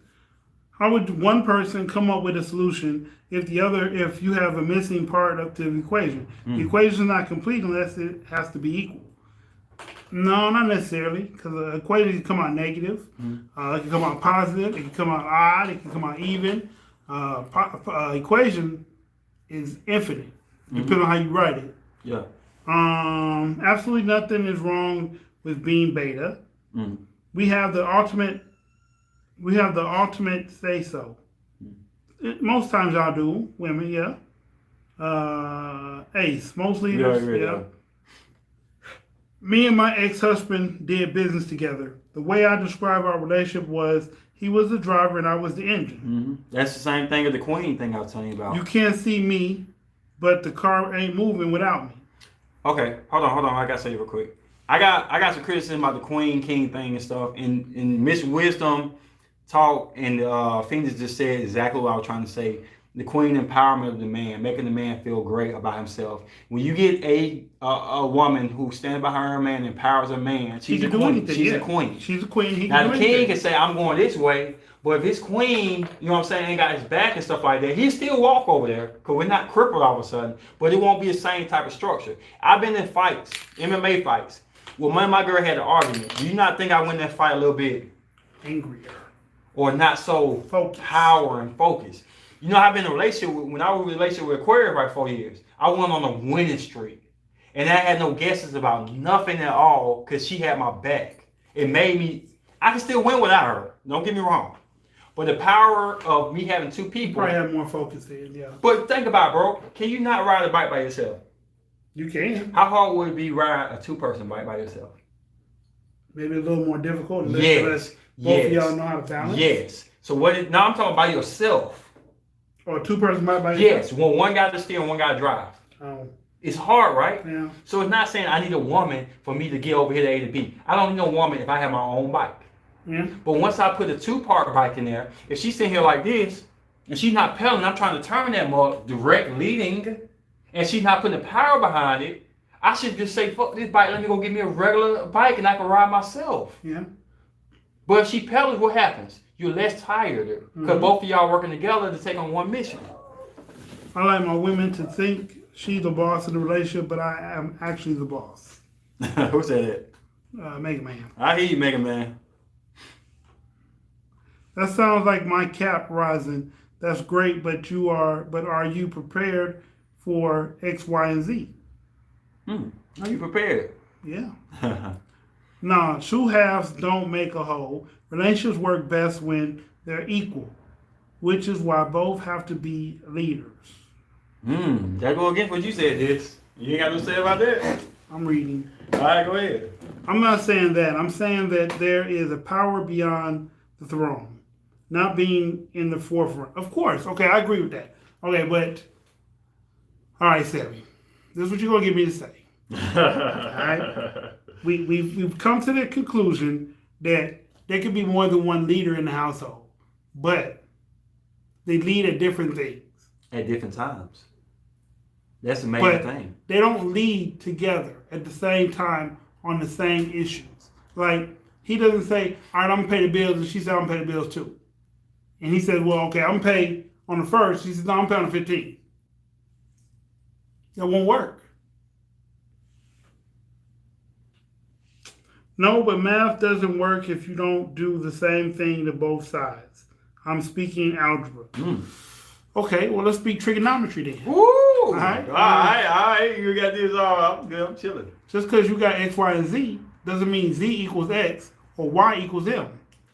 How would one person come up with a solution if you have a missing part of the equation? The equation is not complete unless it has to be equal. No, not necessarily, because the equation can come out negative. It can come out positive. It can come out odd. It can come out even. Equation is infinite, depending on how you write it. Yeah. Absolutely nothing is wrong with being beta. We have the ultimate say so. Most times y'all do, women, yeah. Ace, most leaders, yeah. Me and my ex-husband did business together. The way I describe our relationship was he was the driver and I was the engine. That's the same thing as the queen thing I was telling you about. You can't see me, but the car ain't moving without me. Okay, hold on. I gotta say real quick. I got some criticism about the queen king thing and stuff. And Miss Wisdom talk and Phoenix just said exactly what I was trying to say. The queen empowerment of the man, making the man feel great about himself. When you get a woman who stands behind her man, empowers a man, she's a queen. She's a queen. She's a queen. Now the king can say, I'm going this way, but if his queen, you know what I'm saying, ain't got his back and stuff like that, he still walk over there because we're not crippled all of a sudden, but it won't be the same type of structure. I've been in fights, MMA fights. Well, me and my girl had an argument. Do you not think I win that fight a little bit angrier or not so power and focus? You know, I've been in a relationship when I was in a relationship with Aquarius for 4 years. I went on a winning streak. And I had no guesses about nothing at all because she had my back. It made me, I can still win without her. Don't get me wrong. But the power of me having two people. Probably have more focus then, yeah. But think about it, bro. Can you not ride a bike by yourself? You can. How hard would it be ride a two-person bike by yourself? Maybe a little more difficult. Yes. Both of y'all know how to balance. Yes. So now I'm talking about yourself. Or a two-person bike by yourself? Yes. When one guy to steer and one guy to drive. Oh. It's hard, right? Yeah. So it's not saying I need a woman for me to get over here to A to B. I don't need no woman if I have my own bike. Yeah. But once I put a two-part bike in there, if she's sitting here like this, and she's not pedaling, I'm trying to turn that mug direct leading, and she's not putting the power behind it, I should just say, fuck this bike, let me go get me a regular bike and I can ride myself. Yeah. But if she pedals, what happens? you're less tired because both of y'all working together to take on one mission. I like my women to think she's the boss of the relationship, but I am actually the boss. Who said that? Mega Man. I hear you, Mega Man. That sounds like my cap rising. That's great, but are you prepared for X, Y, and Z? Are you prepared? Yeah. Nah, true halves don't make a whole. Relationships work best when they're equal, which is why both have to be leaders. That go against what you said, this. You ain't got to say about that. I'm reading. All right, go ahead. I'm not saying that. I'm saying that there is a power beyond the throne, not being in the forefront. Of course. Okay, I agree with that. Okay, but all right, Sammy, this is what you're gonna get me to say. All right, we've come to the conclusion that there could be more than one leader in the household, but they lead at different things. At different times. That's the main thing. They don't lead together at the same time on the same issues. Like, he doesn't say, all right, I'm going to pay the bills, and she said, I'm going to pay the bills too. And he said, well, okay, I'm going to pay on the 1st. She said, no, I'm paying on the 15th. That won't work. No, but math doesn't work if you don't do the same thing to both sides. I'm speaking algebra. Okay, well, let's speak trigonometry then. Woo! All right. All right. You got this all. I'm good. I'm chilling. Just because you got X, Y, and Z doesn't mean Z equals X or Y equals M.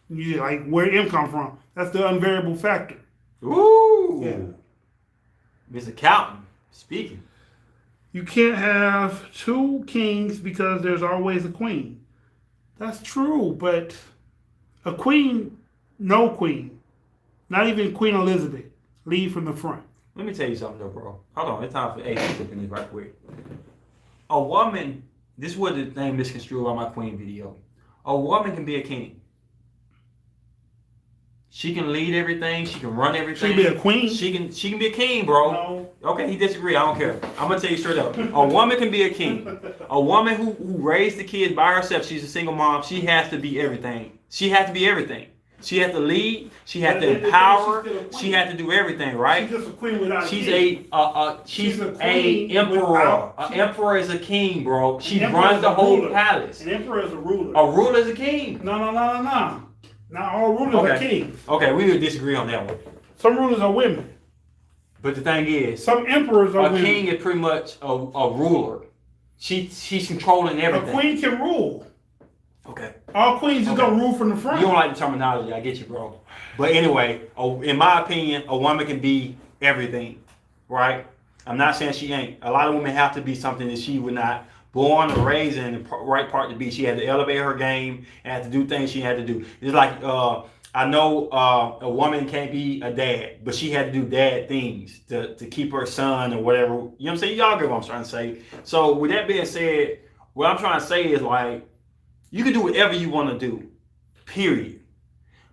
You like, where M come from? That's the unvariable factor. Ooh. Yeah. Mr. Calton speaking. You can't have two kings because there's always a queen. That's true, but a queen, no queen, not even Queen Elizabeth, lead from the front. Let me tell you something though, bro. Hold on, it's time for A to flip in this right quick. A woman, this is what the thing misconstrued on my queen video. A woman can be a king. She can lead everything. She can run everything. She can be a queen. She can be a king, bro. No. Okay, he disagree. I don't care. I'm gonna tell you straight up. A woman can be a king. A woman who raised the kids by herself. She's a single mom. She has to be everything. She has to be everything. She has to lead. She has to empower. She has to do everything, right? She's just a queen without She's a she's a a queen emperor. without- An emperor is a king, bro. She An emperor runs is the a whole ruler. palace. An emperor is a ruler. A ruler is a king. No. Not all rulers are kings. Okay, we would disagree on that one. Some rulers are women. But the thing is, Some emperors are a women. king is pretty much a ruler. She's controlling A everything. queen can rule. Okay. All queens just don't rule from the front. You don't like the terminology, I get you, bro. But anyway, in my opinion, a woman can be everything, right? I'm not saying she ain't. A lot of women have to be something that she would not born or raised in the right part to be. She had to elevate her game and had to do things she had to do. It's like I know a woman can't be a dad, but she had to do dad things to keep her son or whatever. You know what I'm saying? Y'all get what I'm trying to say. So with that being said, what I'm trying to say is like, you can do whatever you want to do, period.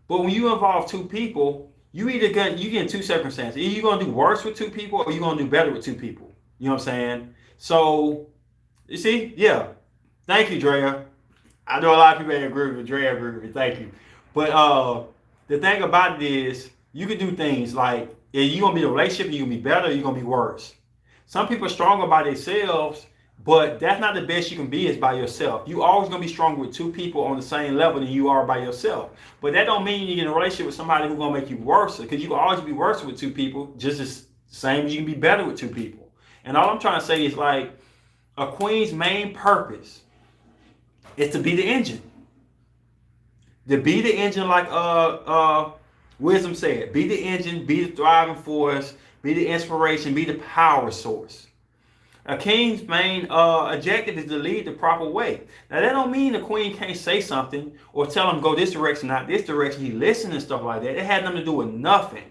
But when you involve two people, you get in two circumstances. Either you're going to do worse with two people or you're going to do better with two people. You know what I'm saying? So, you see? Yeah. Thank you, Drea. I know a lot of people ain't agree with me. Drea agree with me. Thank you. But the thing about it is, you can do things like, you're going to be in a relationship, you're going to be better, or you're going to be worse. Some people are stronger by themselves, but that's not the best you can be is by yourself. You always going to be stronger with two people on the same level than you are by yourself. But that don't mean you get in a relationship with somebody who's going to make you worse, because you can always be worse with two people, just as same as you can be better with two people. And all I'm trying to say is like, a queen's main purpose is to be the engine. To be the engine, like Wisdom said, be the engine, be the thriving force, be the inspiration, be the power source. A king's main objective is to lead the proper way. Now that don't mean the queen can't say something or tell him go this direction, not this direction. He listens and stuff like that. It had nothing to do with nothing.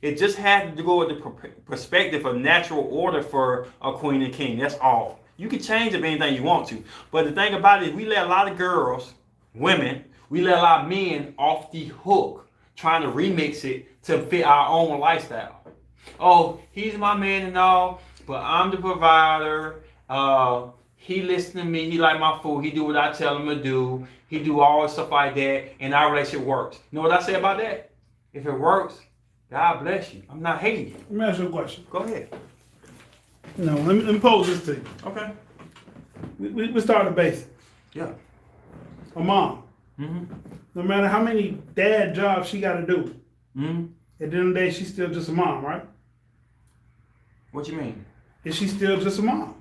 It just had to go with the perspective of natural order for a queen and king. That's all. You can change it anything you want to. But the thing about it is we let a lot of girls, women, we let a lot of men off the hook trying to remix it to fit our own lifestyle. Oh, he's my man and all, but I'm the provider. He listens to me. He like my food. He do what I tell him to do. He do all stuff like that, and our relationship works. You know what I say about that? If it works, God bless you. I'm not hating you. Let me ask you a question. Go ahead. No, let me pose this to you. Okay. We start at the basics. Yeah. A mom, Mm-hmm. no matter how many dad jobs she got to do, Mm-hmm. at the end of the day, she's still just a mom, right? What you mean? Is she still just a mom?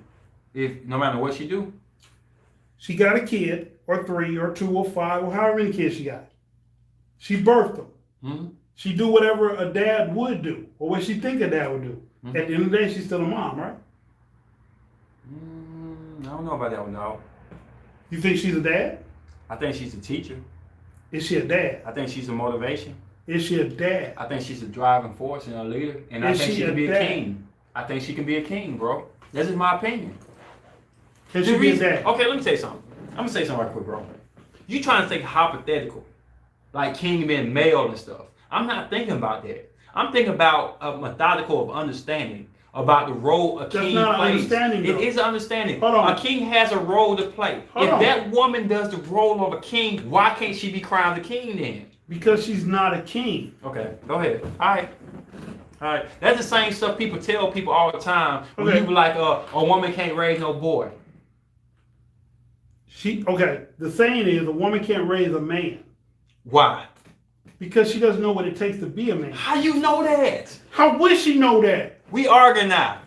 If no matter what she do? She got a kid, or 3, or 2, or 5, or however many kids she got. She birthed them. Mm-hmm. She do whatever a dad would do, or what she think a dad would do. Mhm. At the end of the day, she's still a mom, right? I don't know about that one, no. You think she's a dad? I think she's a teacher. Is she a dad? I think she's a motivation. Is she a dad? I think she's a driving force and a leader. And I Is think she she a can be a dad? king. I think she can be a king, bro. That's just my opinion. Can The she be a reason- dad? Okay, let me say something. I'm gonna say something right quick, bro. You trying to think hypothetical, like king being male and stuff. I'm not thinking about that. I'm thinking about a methodical of understanding about the role a That's king not plays. understanding, It though. is understanding. Hold on. A king has a role to play. Hold If on. that woman does the role of a king, why can't she be crowned a king then? Because she's not a king. Okay, go ahead. All right. That's the same stuff people tell people all the time. When Okay. you be like, a woman can't raise no boy. The saying is a woman can't raise a man Why? because she doesn't know what it takes to be a man. How you know that? How would she know that? We arguing now.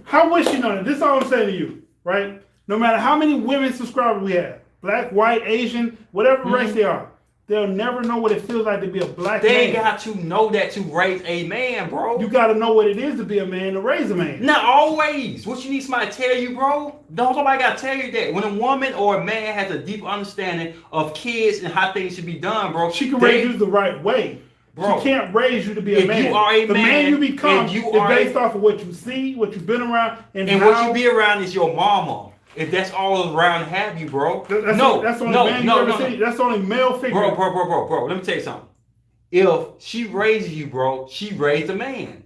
How would she know that? This is all I'm saying to you, right? No matter how many women subscribers we have, black, white, Asian, whatever race they are, they'll never know what it feels like to be a black They man. got to know that to raise a man, bro. You got to know what it is to be a man, to raise a man. Not always. What you need somebody to tell you, bro? Don't nobody got to tell you that. When a woman or a man has a deep understanding of kids and how things should be done, bro, She can raise you the right way. Bro, She can't raise you to be a if man. you are a the man, you become if you is are a- based off of what you see, what you've been around, and and how. what you be around is your mama. If that's all around to have you, bro. That's no, that's the only no, man no, you ever no, see. no. That's the only male figure. Bro. Let me tell you something. If she raises you, bro, she raised a man.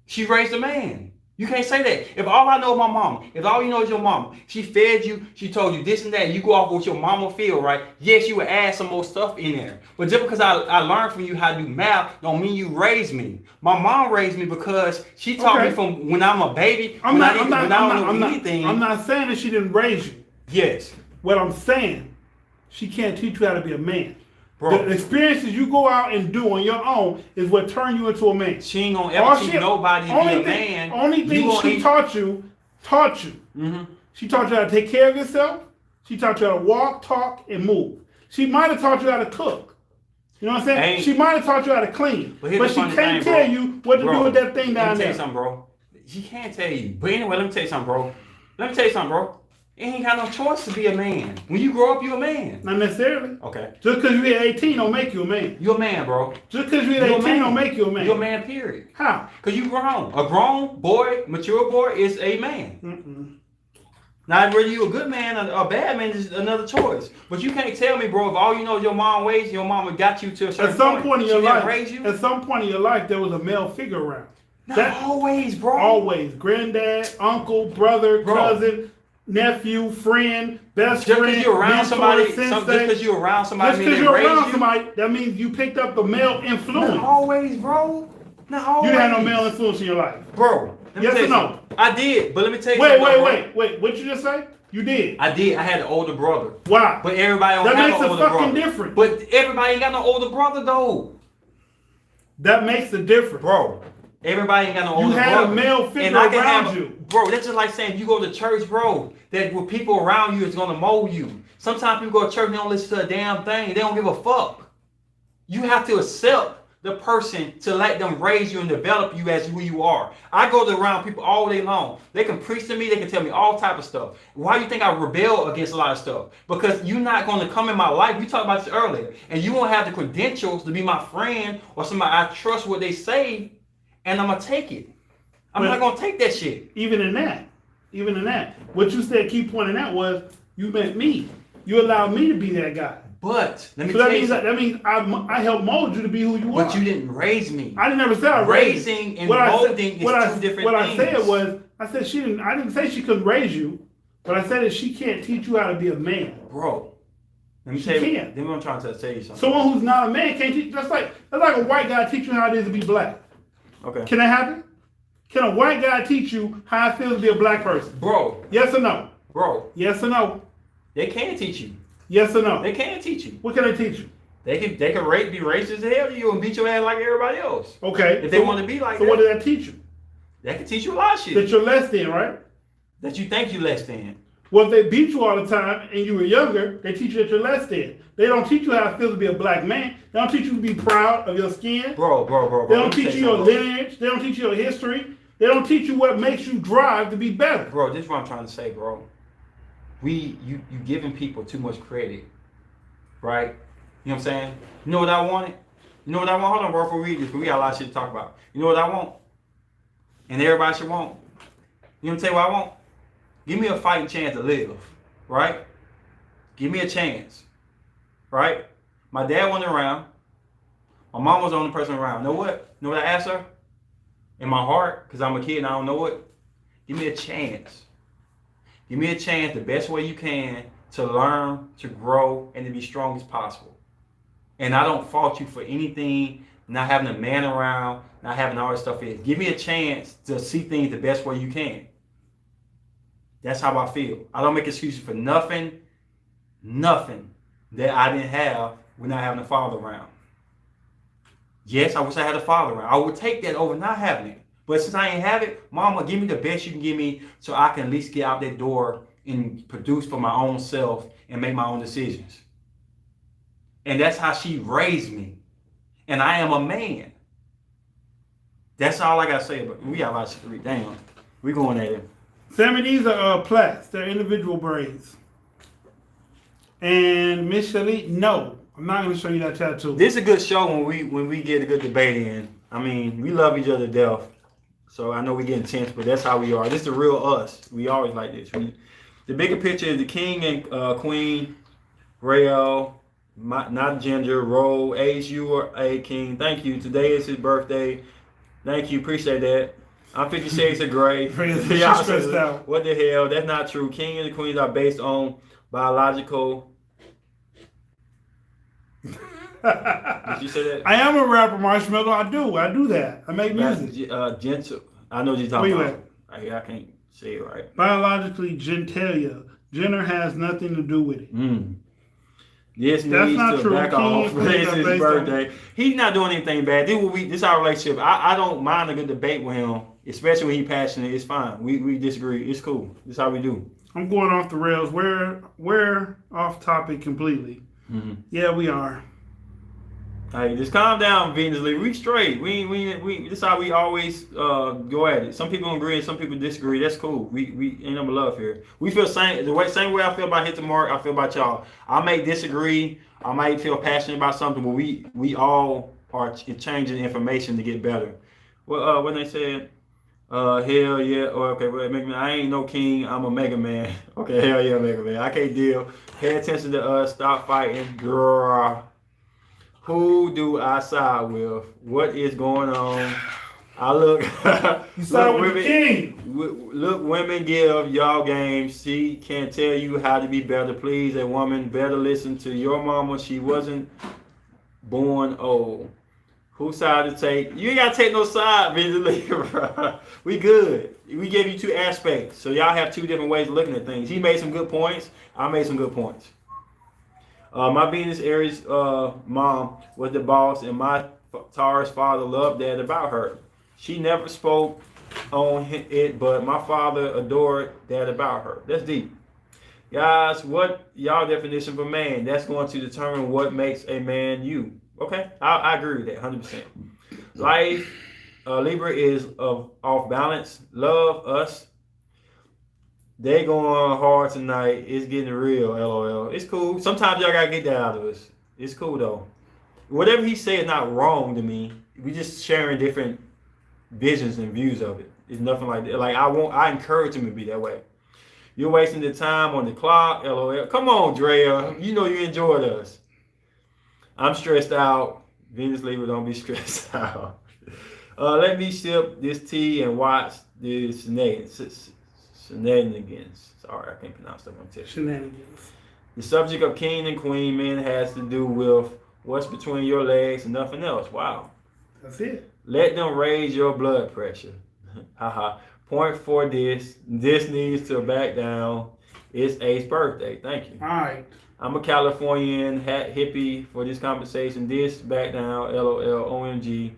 She raised a man. You can't say that. If all I know is my mama, if all you know is your mama, she fed you, she told you this and that, and you go off what your mama feel, right? Yes, you would add some more stuff in there. But just because I learned from you how to do math, don't mean you raised me. My mom raised me because she taught me from when I'm a baby, I'm when not. I I'm not. when I I'm don't not. know I'm anything. not. I'm not saying that she didn't raise you. Yes. What I'm saying, she can't teach you how to be a man. Bro. The experiences you go out and do on your own is what turn you into a man. She ain't gonna All ever teach nobody to be a man. Only thing she taught you. Mm-hmm. She taught you how to take care of yourself. She taught you how to walk, talk, and move. She might have taught you how to cook. You know what I'm saying? She might have taught you how to clean. But But she can't tell you what to do with that thing Let down me tell there. you something, bro. She can't tell you. But anyway, let me tell you something, bro. You ain't got no choice to be a man. When you grow up, you a man. Not necessarily. Okay. Just because you hit 18 don't make you a man. You a man, bro. Just because you hit You a 18 man. don't make you a man. You a man, period. How? Because you grown. A grown boy, mature boy is a man. Mm-mm. Now, whether you a good man or a bad man is another choice. But you can't tell me, bro, if all you know is your mom raised, your mama got you to a certain At some point in your she didn't life, raise you. at some point in your life, there was a male figure around. Not always, bro. Always. Granddad, uncle, brother, Bro. cousin, nephew, friend, best Just friend, because you're around mentor, somebody, just sensei. because you're around somebody, Just mean because they you're raised around you? somebody, that means you picked up the male influence. Not always, bro. Not always. You had no male influence in your life. Bro, let me Yes tell or you no? something. I did, but let me tell you Wait, something. wait, wait. What you just say? You did. I did. I had an older brother. Why? But everybody don't That have makes an a older fucking brother. difference. But everybody ain't got no older brother, though. That makes a difference. Bro, everybody ain't got no older had brother. a male figure And I can around have you. Bro, that's just like saying if you go to church, bro, that with people around you is going to mold you. Sometimes people go to church and they don't listen to a damn thing. They don't give a fuck. You have to accept the person to let them raise you and develop you as who you are. I go around people all day long. They can preach to me. They can tell me all type of stuff. Why do you think I rebel against a lot of stuff? Because you're not going to come in my life. We talked about this earlier. And you won't have the credentials to be my friend or somebody I trust what they say. And I'm going to take it. I'm not going to take that shit. Even in that, what you said, key point in that was you meant me. You allowed me to be that guy. But let me So tell you something. that means I helped mold you to be who you are. But you didn't raise me. I didn't ever say I raised you. Raising and What I molding said- is what I- two different What things. I said was, I said she didn't. I didn't say she couldn't raise you, but I said that she can't teach you how to be a man. Bro, Let me She tell you. can't. Then I'm trying to tell you something. Someone who's not a man can't teach. That's like a white guy teach you how it is to be black. Okay. Can that happen? Can a white guy teach you how it feels to be a black person? Bro. Yes or no? Bro. Yes or no? They can teach you. Yes or no? They can teach you. What can they teach you? They can be racist as hell to you and beat your ass like everybody else. Okay. If they want to be like so that. what did that teach you? They can teach you a lot of shit. That you're less than, right? That you think you less than. Well, if they beat you all the time and you were younger, they teach you that you're less than. They don't teach you how it feels to be a black man. They don't teach you to be proud of your skin. Bro. They don't teach you your lineage. They don't teach you your history. They don't teach you what makes you drive to be better. Bro, this is what I'm trying to say, bro. You giving people too much credit, right? You know what I'm saying? You know what I wanted? You know what I want? Hold on, bro, before we read this, because we got a lot of shit to talk about. You know what I want? And everybody should want. You know what I'm saying? What I want? Give me a fighting chance to live, right? Give me a chance, right? My dad wasn't around. My mom was the only person around. Know what? Know what I asked her? In my heart, because I'm a kid and I don't know it. Give me a chance. Give me a chance the best way you can to learn, to grow, and to be strong as possible. And I don't fault you for anything, not having a man around, not having all this stuff. Give me a chance to see things the best way you can. That's how I feel. I don't make excuses for nothing that I didn't have when not having a father around. Yes, I wish I had a father around. I would take that over not having it. But since I ain't have it, Mama, give me the best you can give me so I can at least get out that door and produce for my own self and make my own decisions. And that's how she raised me. And I am a man. That's all I got to say about it. We got a lot of shit to read. Damn. We going at it. Sammy, these are plaits. They're individual braids. And Miss Shali, no. I'm not going to show you that tattoo. This is a good show when we get a good debate in. I mean, we love each other to death. So I know we get intense, but that's how we are. This is the real us. We always like this. The bigger picture is the king and queen, Rael, not Ginger, Ro, H, you are a king. Thank you. Today is his birthday. Thank you. Appreciate that. I'm 50 Shades of Grey. What the hell? That's not true. King and the queens are based on biological. Did you say that? I am a rapper, Marshmallow. I do that. I make music. Gentle. I know what you're talking about. I can't say it right. Biologically, genitalia. Gender has nothing to do with it. This That's needs not to true. back off. It's his birthday. He's not doing anything bad. This is our relationship. I don't mind a good debate with him, especially when he's passionate. It's fine. We disagree. It's cool. This is how we do. I'm going off the rails. We're off topic completely. Yeah, we are. Hey, just calm down, Venus Lee. We straight. We this is how we always go at it. Some people agree and some people disagree. That's cool. We ain't no love here. We feel same way I feel about Hit the Mark, I feel about y'all. I may disagree. I might feel passionate about something, but we all are changing information to get better. Well, when they said, hell yeah, okay, well, I ain't no king. I'm a Mega Man. Okay, hell yeah, Mega Man. I can't deal. Pay attention to us. Stop fighting, girl. Who do I side with? What is going on? I look. You side with the king. Look, women give y'all games. She can't tell you how to be better. Please, a woman better listen to your mama. She wasn't born old. Whose side to take? You ain't gotta take no side, visually. We good. We gave you two aspects, so y'all have two different ways of looking at things. He made some good points. I made some good points. My Venus Aries mom was the boss, and my Taurus father loved that about her. She never spoke on it, but my father adored that about her. That's deep. Guys, what y'all definition of a man? That's going to determine what makes a man you. Okay, I agree with that 100%. Life, Libra is off balance. Love, us. They going hard tonight. It's getting real, LOL. It's cool. Sometimes y'all gotta get that out of us. It's cool though. Whatever he said is not wrong to me. We just sharing different visions and views of it. It's nothing like that. Like I encourage him to be that way. You're wasting the time on the clock, LOL. Come on, Drea. You know you enjoyed us. I'm stressed out. Venus Libra, don't be stressed out. Let me sip this tea and watch this shenanigans. Sorry, I can't pronounce that one. Shenanigans. The subject of king and queen men has to do with what's between your legs and nothing else. Wow. That's it. Let them raise your blood pressure. Haha. Point for this. This needs to back down. It's A's birthday. Thank you. All right. I'm a Californian hat hippie for this conversation. This back down. LOL. OMG.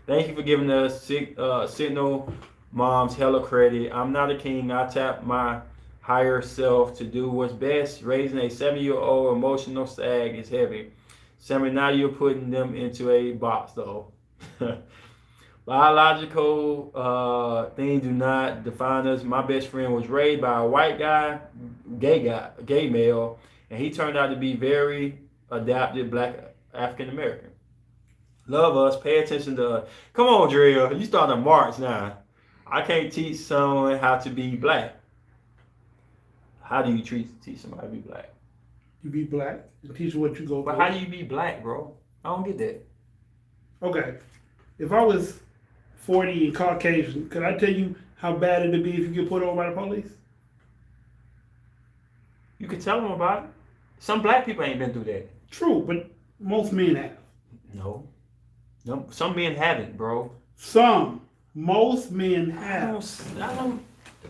Thank you for giving us Signal Moms hella credit. I'm not a king. I tap my higher self to do what's best. Raising a 7-year-old emotional sag is heavy. Sammy, now you're putting them into a box though. Biological things do not define us. My best friend was raised by a white guy, gay male, and he turned out to be very adapted black African American. Love us, pay attention to us. Come on, Drill, you starting to march now. I can't teach someone how to be black. How do you teach somebody to be black? You be black and teach what you go But through. how do you be black, bro? I don't get that. Okay. If I was 40 and Caucasian, could I tell you how bad it'd be if you get pulled over by the police? You could tell them about it. Some black people ain't been through that. True, but most men have. No, some men haven't, bro. Most men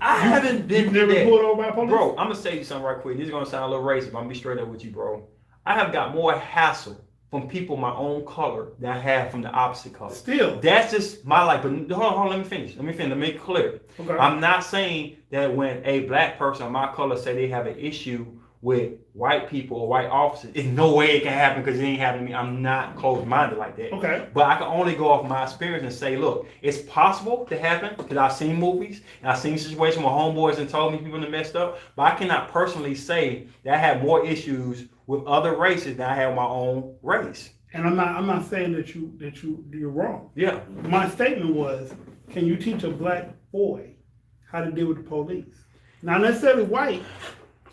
I have. haven't been You've through never that. pulled over by police? Bro, I'm gonna say you something right quick. This is gonna sound a little racist, but I'm gonna be straight up with you, bro. I have got more hassle from people my own color than I have from the opposite color. Still. That's just my life. But hold on, let me finish. Let me make it clear. Okay. I'm not saying that when a black person of my color say they have an issue with white people or white officers, in no way it can happen because it ain't happening to me. I'm not closed-minded like that. Okay. But I can only go off my experience and say, look, it's possible to happen because I've seen movies and I've seen situations where homeboys and told me people that messed up. But I cannot personally say that I have more issues with other races than I have my own race. And I'm not saying that you're wrong. Yeah. My statement was, can you teach a black boy how to deal with the police? Not necessarily white,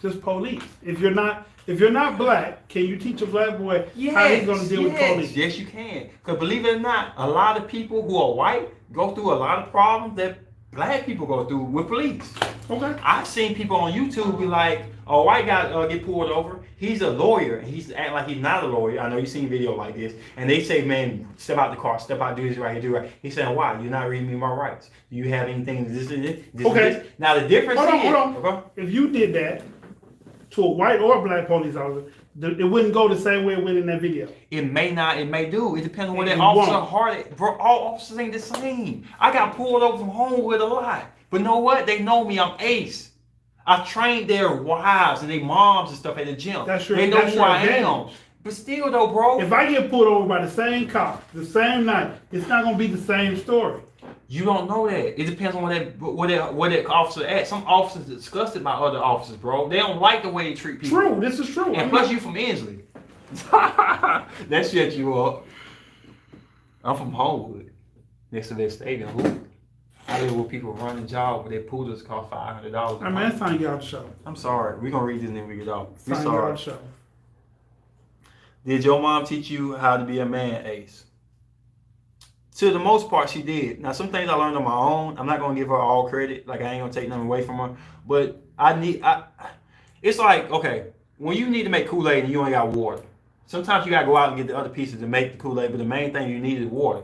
just police. If you're not black, can you teach a black boy how he's going to deal with the police? Yes, you can. Because believe it or not, a lot of people who are white go through a lot of problems that black people go through with police. Okay. I've seen people on YouTube be like, a white guy get pulled over. He's a lawyer, and he's acting like he's not a lawyer. I know you've seen video like this. And they say, man, step out the car, step out, do this right here, do right. He's saying, why? You're not reading me my rights. Do you have anything, this and this? Okay. This? Now, the difference Hold is... on. Okay. If you did that to a white or a black police officer, it wouldn't go the same way it went in that video. It may not, it may do. It depends on where that It officer won't. hearted. Bro, all officers ain't the same. I got pulled over from Homewood a lot. But know what? They know me. I'm Ace. I trained their wives and their moms and stuff at the gym. That's your- They know that's who your I am. advantage. But still though, bro, If I get pulled over by the same cop, the same night, it's not going to be the same story. you don't know that. It depends on where that officer at. Some officers are disgusted by other officers, bro. They don't like the way they treat people. True, this is true. And plus, you from Inslee. That shut you up. I'm from Homewood, next to that stadium. Who? I live with people running jobs, but their poodles cost $500. I mean, it's time to get out the show. I'm sorry. We're gonna read this and then we get off. It's We're time to get out the sorry. show. Did your mom teach you how to be a man, Ace? To the most part, she did. Now, some things I learned on my own. I'm not gonna give her all credit. Like I ain't gonna take nothing away from her. But it's like, okay, when you need to make Kool-Aid and you only got water. Sometimes you gotta go out and get the other pieces to make the Kool-Aid, but the main thing you need is water.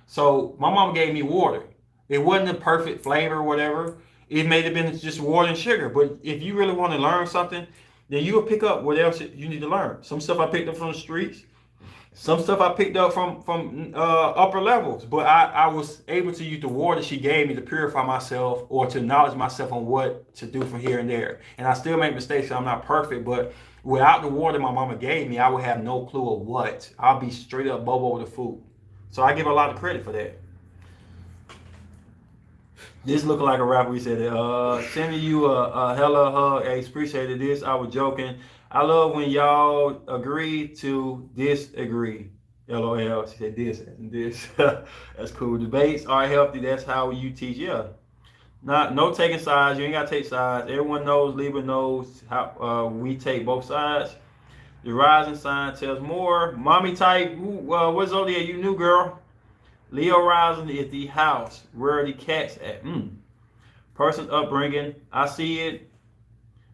So my mom gave me water. It wasn't a perfect flavor or whatever. It may have been just water and sugar. But if you really want to learn something, then you'll pick up what else you need to learn. Some stuff I picked up from the streets. Some stuff I picked up from upper levels. But I was able to use the water she gave me to purify myself or to knowledge myself on what to do from here and there. And I still make mistakes, so I'm not perfect. But without the water my mama gave me, I would have no clue of what. I'll be straight up bobo with the food. So I give her a lot of credit for that. This looking like a rapper. We said it. Sending you a hella hug. Ace, appreciated this. I was joking. I love when y'all agree to disagree. LOL. She said this and this. That's cool. Debates are healthy. That's how you teach. Yeah. No taking sides. You ain't gotta take sides. Everyone knows. Libra knows how we take both sides. The rising sign tells more. Mommy type. What zodiac you new, girl? Leo rising is the house. Where are the cats at? Person's upbringing. I see it.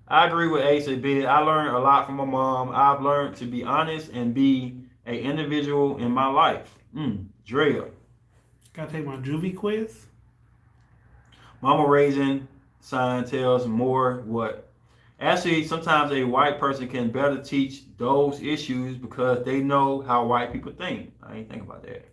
I agree with Ace a bit. I learned a lot from my mom. I've learned to be honest and be an individual in my life. Drea. Gotta take my juvie quiz. Mama raising sign tells more what. Actually, sometimes a white person can better teach those issues because they know how white people think. I ain't think about that.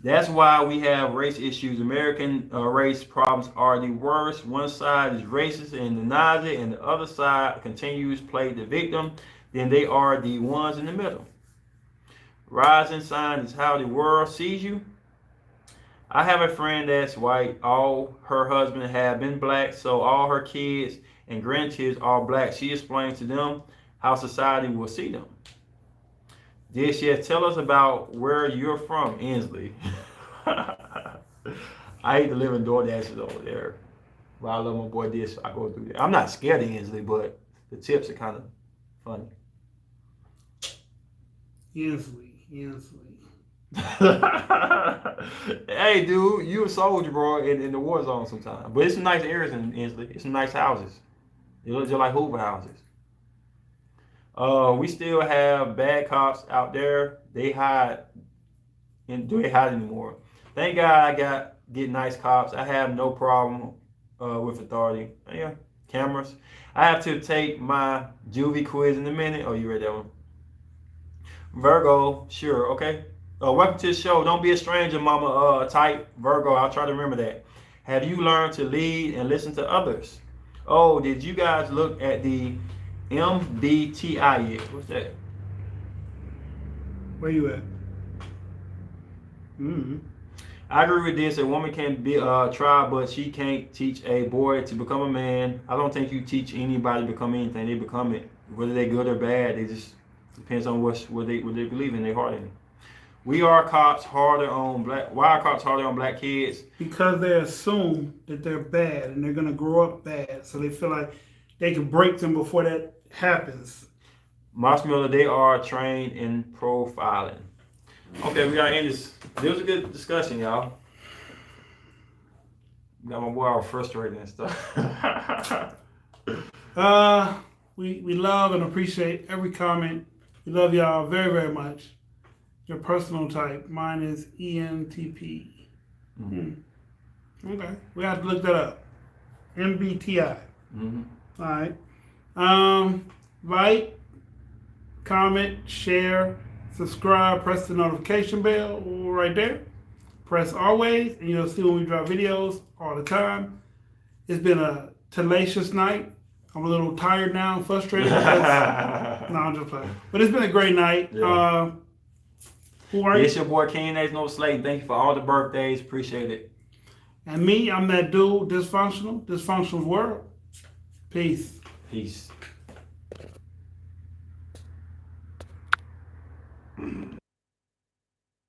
That's why we have race issues. American race problems are the worst. One side is racist and denies it, and the other side continues to play the victim. Then they are the ones in the middle. Rising sign is how the world sees you. I have a friend that's white. All her husband have been black, so all her kids and grandkids are black. She explains to them how society will see them. Did she tell us about where you're from, Inslee? I hate to live in DoorDashes over there. But I love my boy Dish. I go through there. I'm not scared of Inslee, but the tips are kind of funny. Inslee. Hey, dude, you a soldier, bro, in the war zone sometimes. But it's some nice areas in Inslee. It's some nice houses. They look just like Hoover houses. We still have bad cops out there. They hide and do they hide anymore? Thank God I get nice cops. I have no problem with authority. Yeah, cameras. I have to take my juvie quiz in a minute. Oh, you read that one? Virgo, sure, okay. Welcome to the show. Don't be a stranger, mama. Type Virgo. I'll try to remember that. Have you learned to lead and listen to others? Oh, did you guys look at the MBTI yet? What's that? Where you at? Mm-hmm. I agree with this. A woman can be try, but she can't teach a boy to become a man. I don't think you teach anybody to become anything. They become it, whether they're good or bad. They just depends on what they believe in their heart in. We are cops harder on black. Why are cops harder on black kids? Because they assume that they're bad and they're gonna grow up bad, so they feel like they can break them before that happens. Moss Miller, they are trained in profiling. Okay, we gotta end this. This was a good discussion, y'all. Got my boy all frustrated and stuff. We love and appreciate every comment. We love y'all very, very much. Your personal type. Mine is ENTP. Okay. We have to look that up. MBTI. All right. Like, comment, share, subscribe, press the notification bell right there. Press always, and you'll see when we drop videos all the time. It's been a tenacious night. I'm a little tired now and frustrated. No, I'm just playing. But it's been a great night. Yeah. Who are you? It's your boy King Nays No Slate. Thank you for all the birthdays. Appreciate it. And me, I'm that dude, Dysfunctional World. Peace. Peace.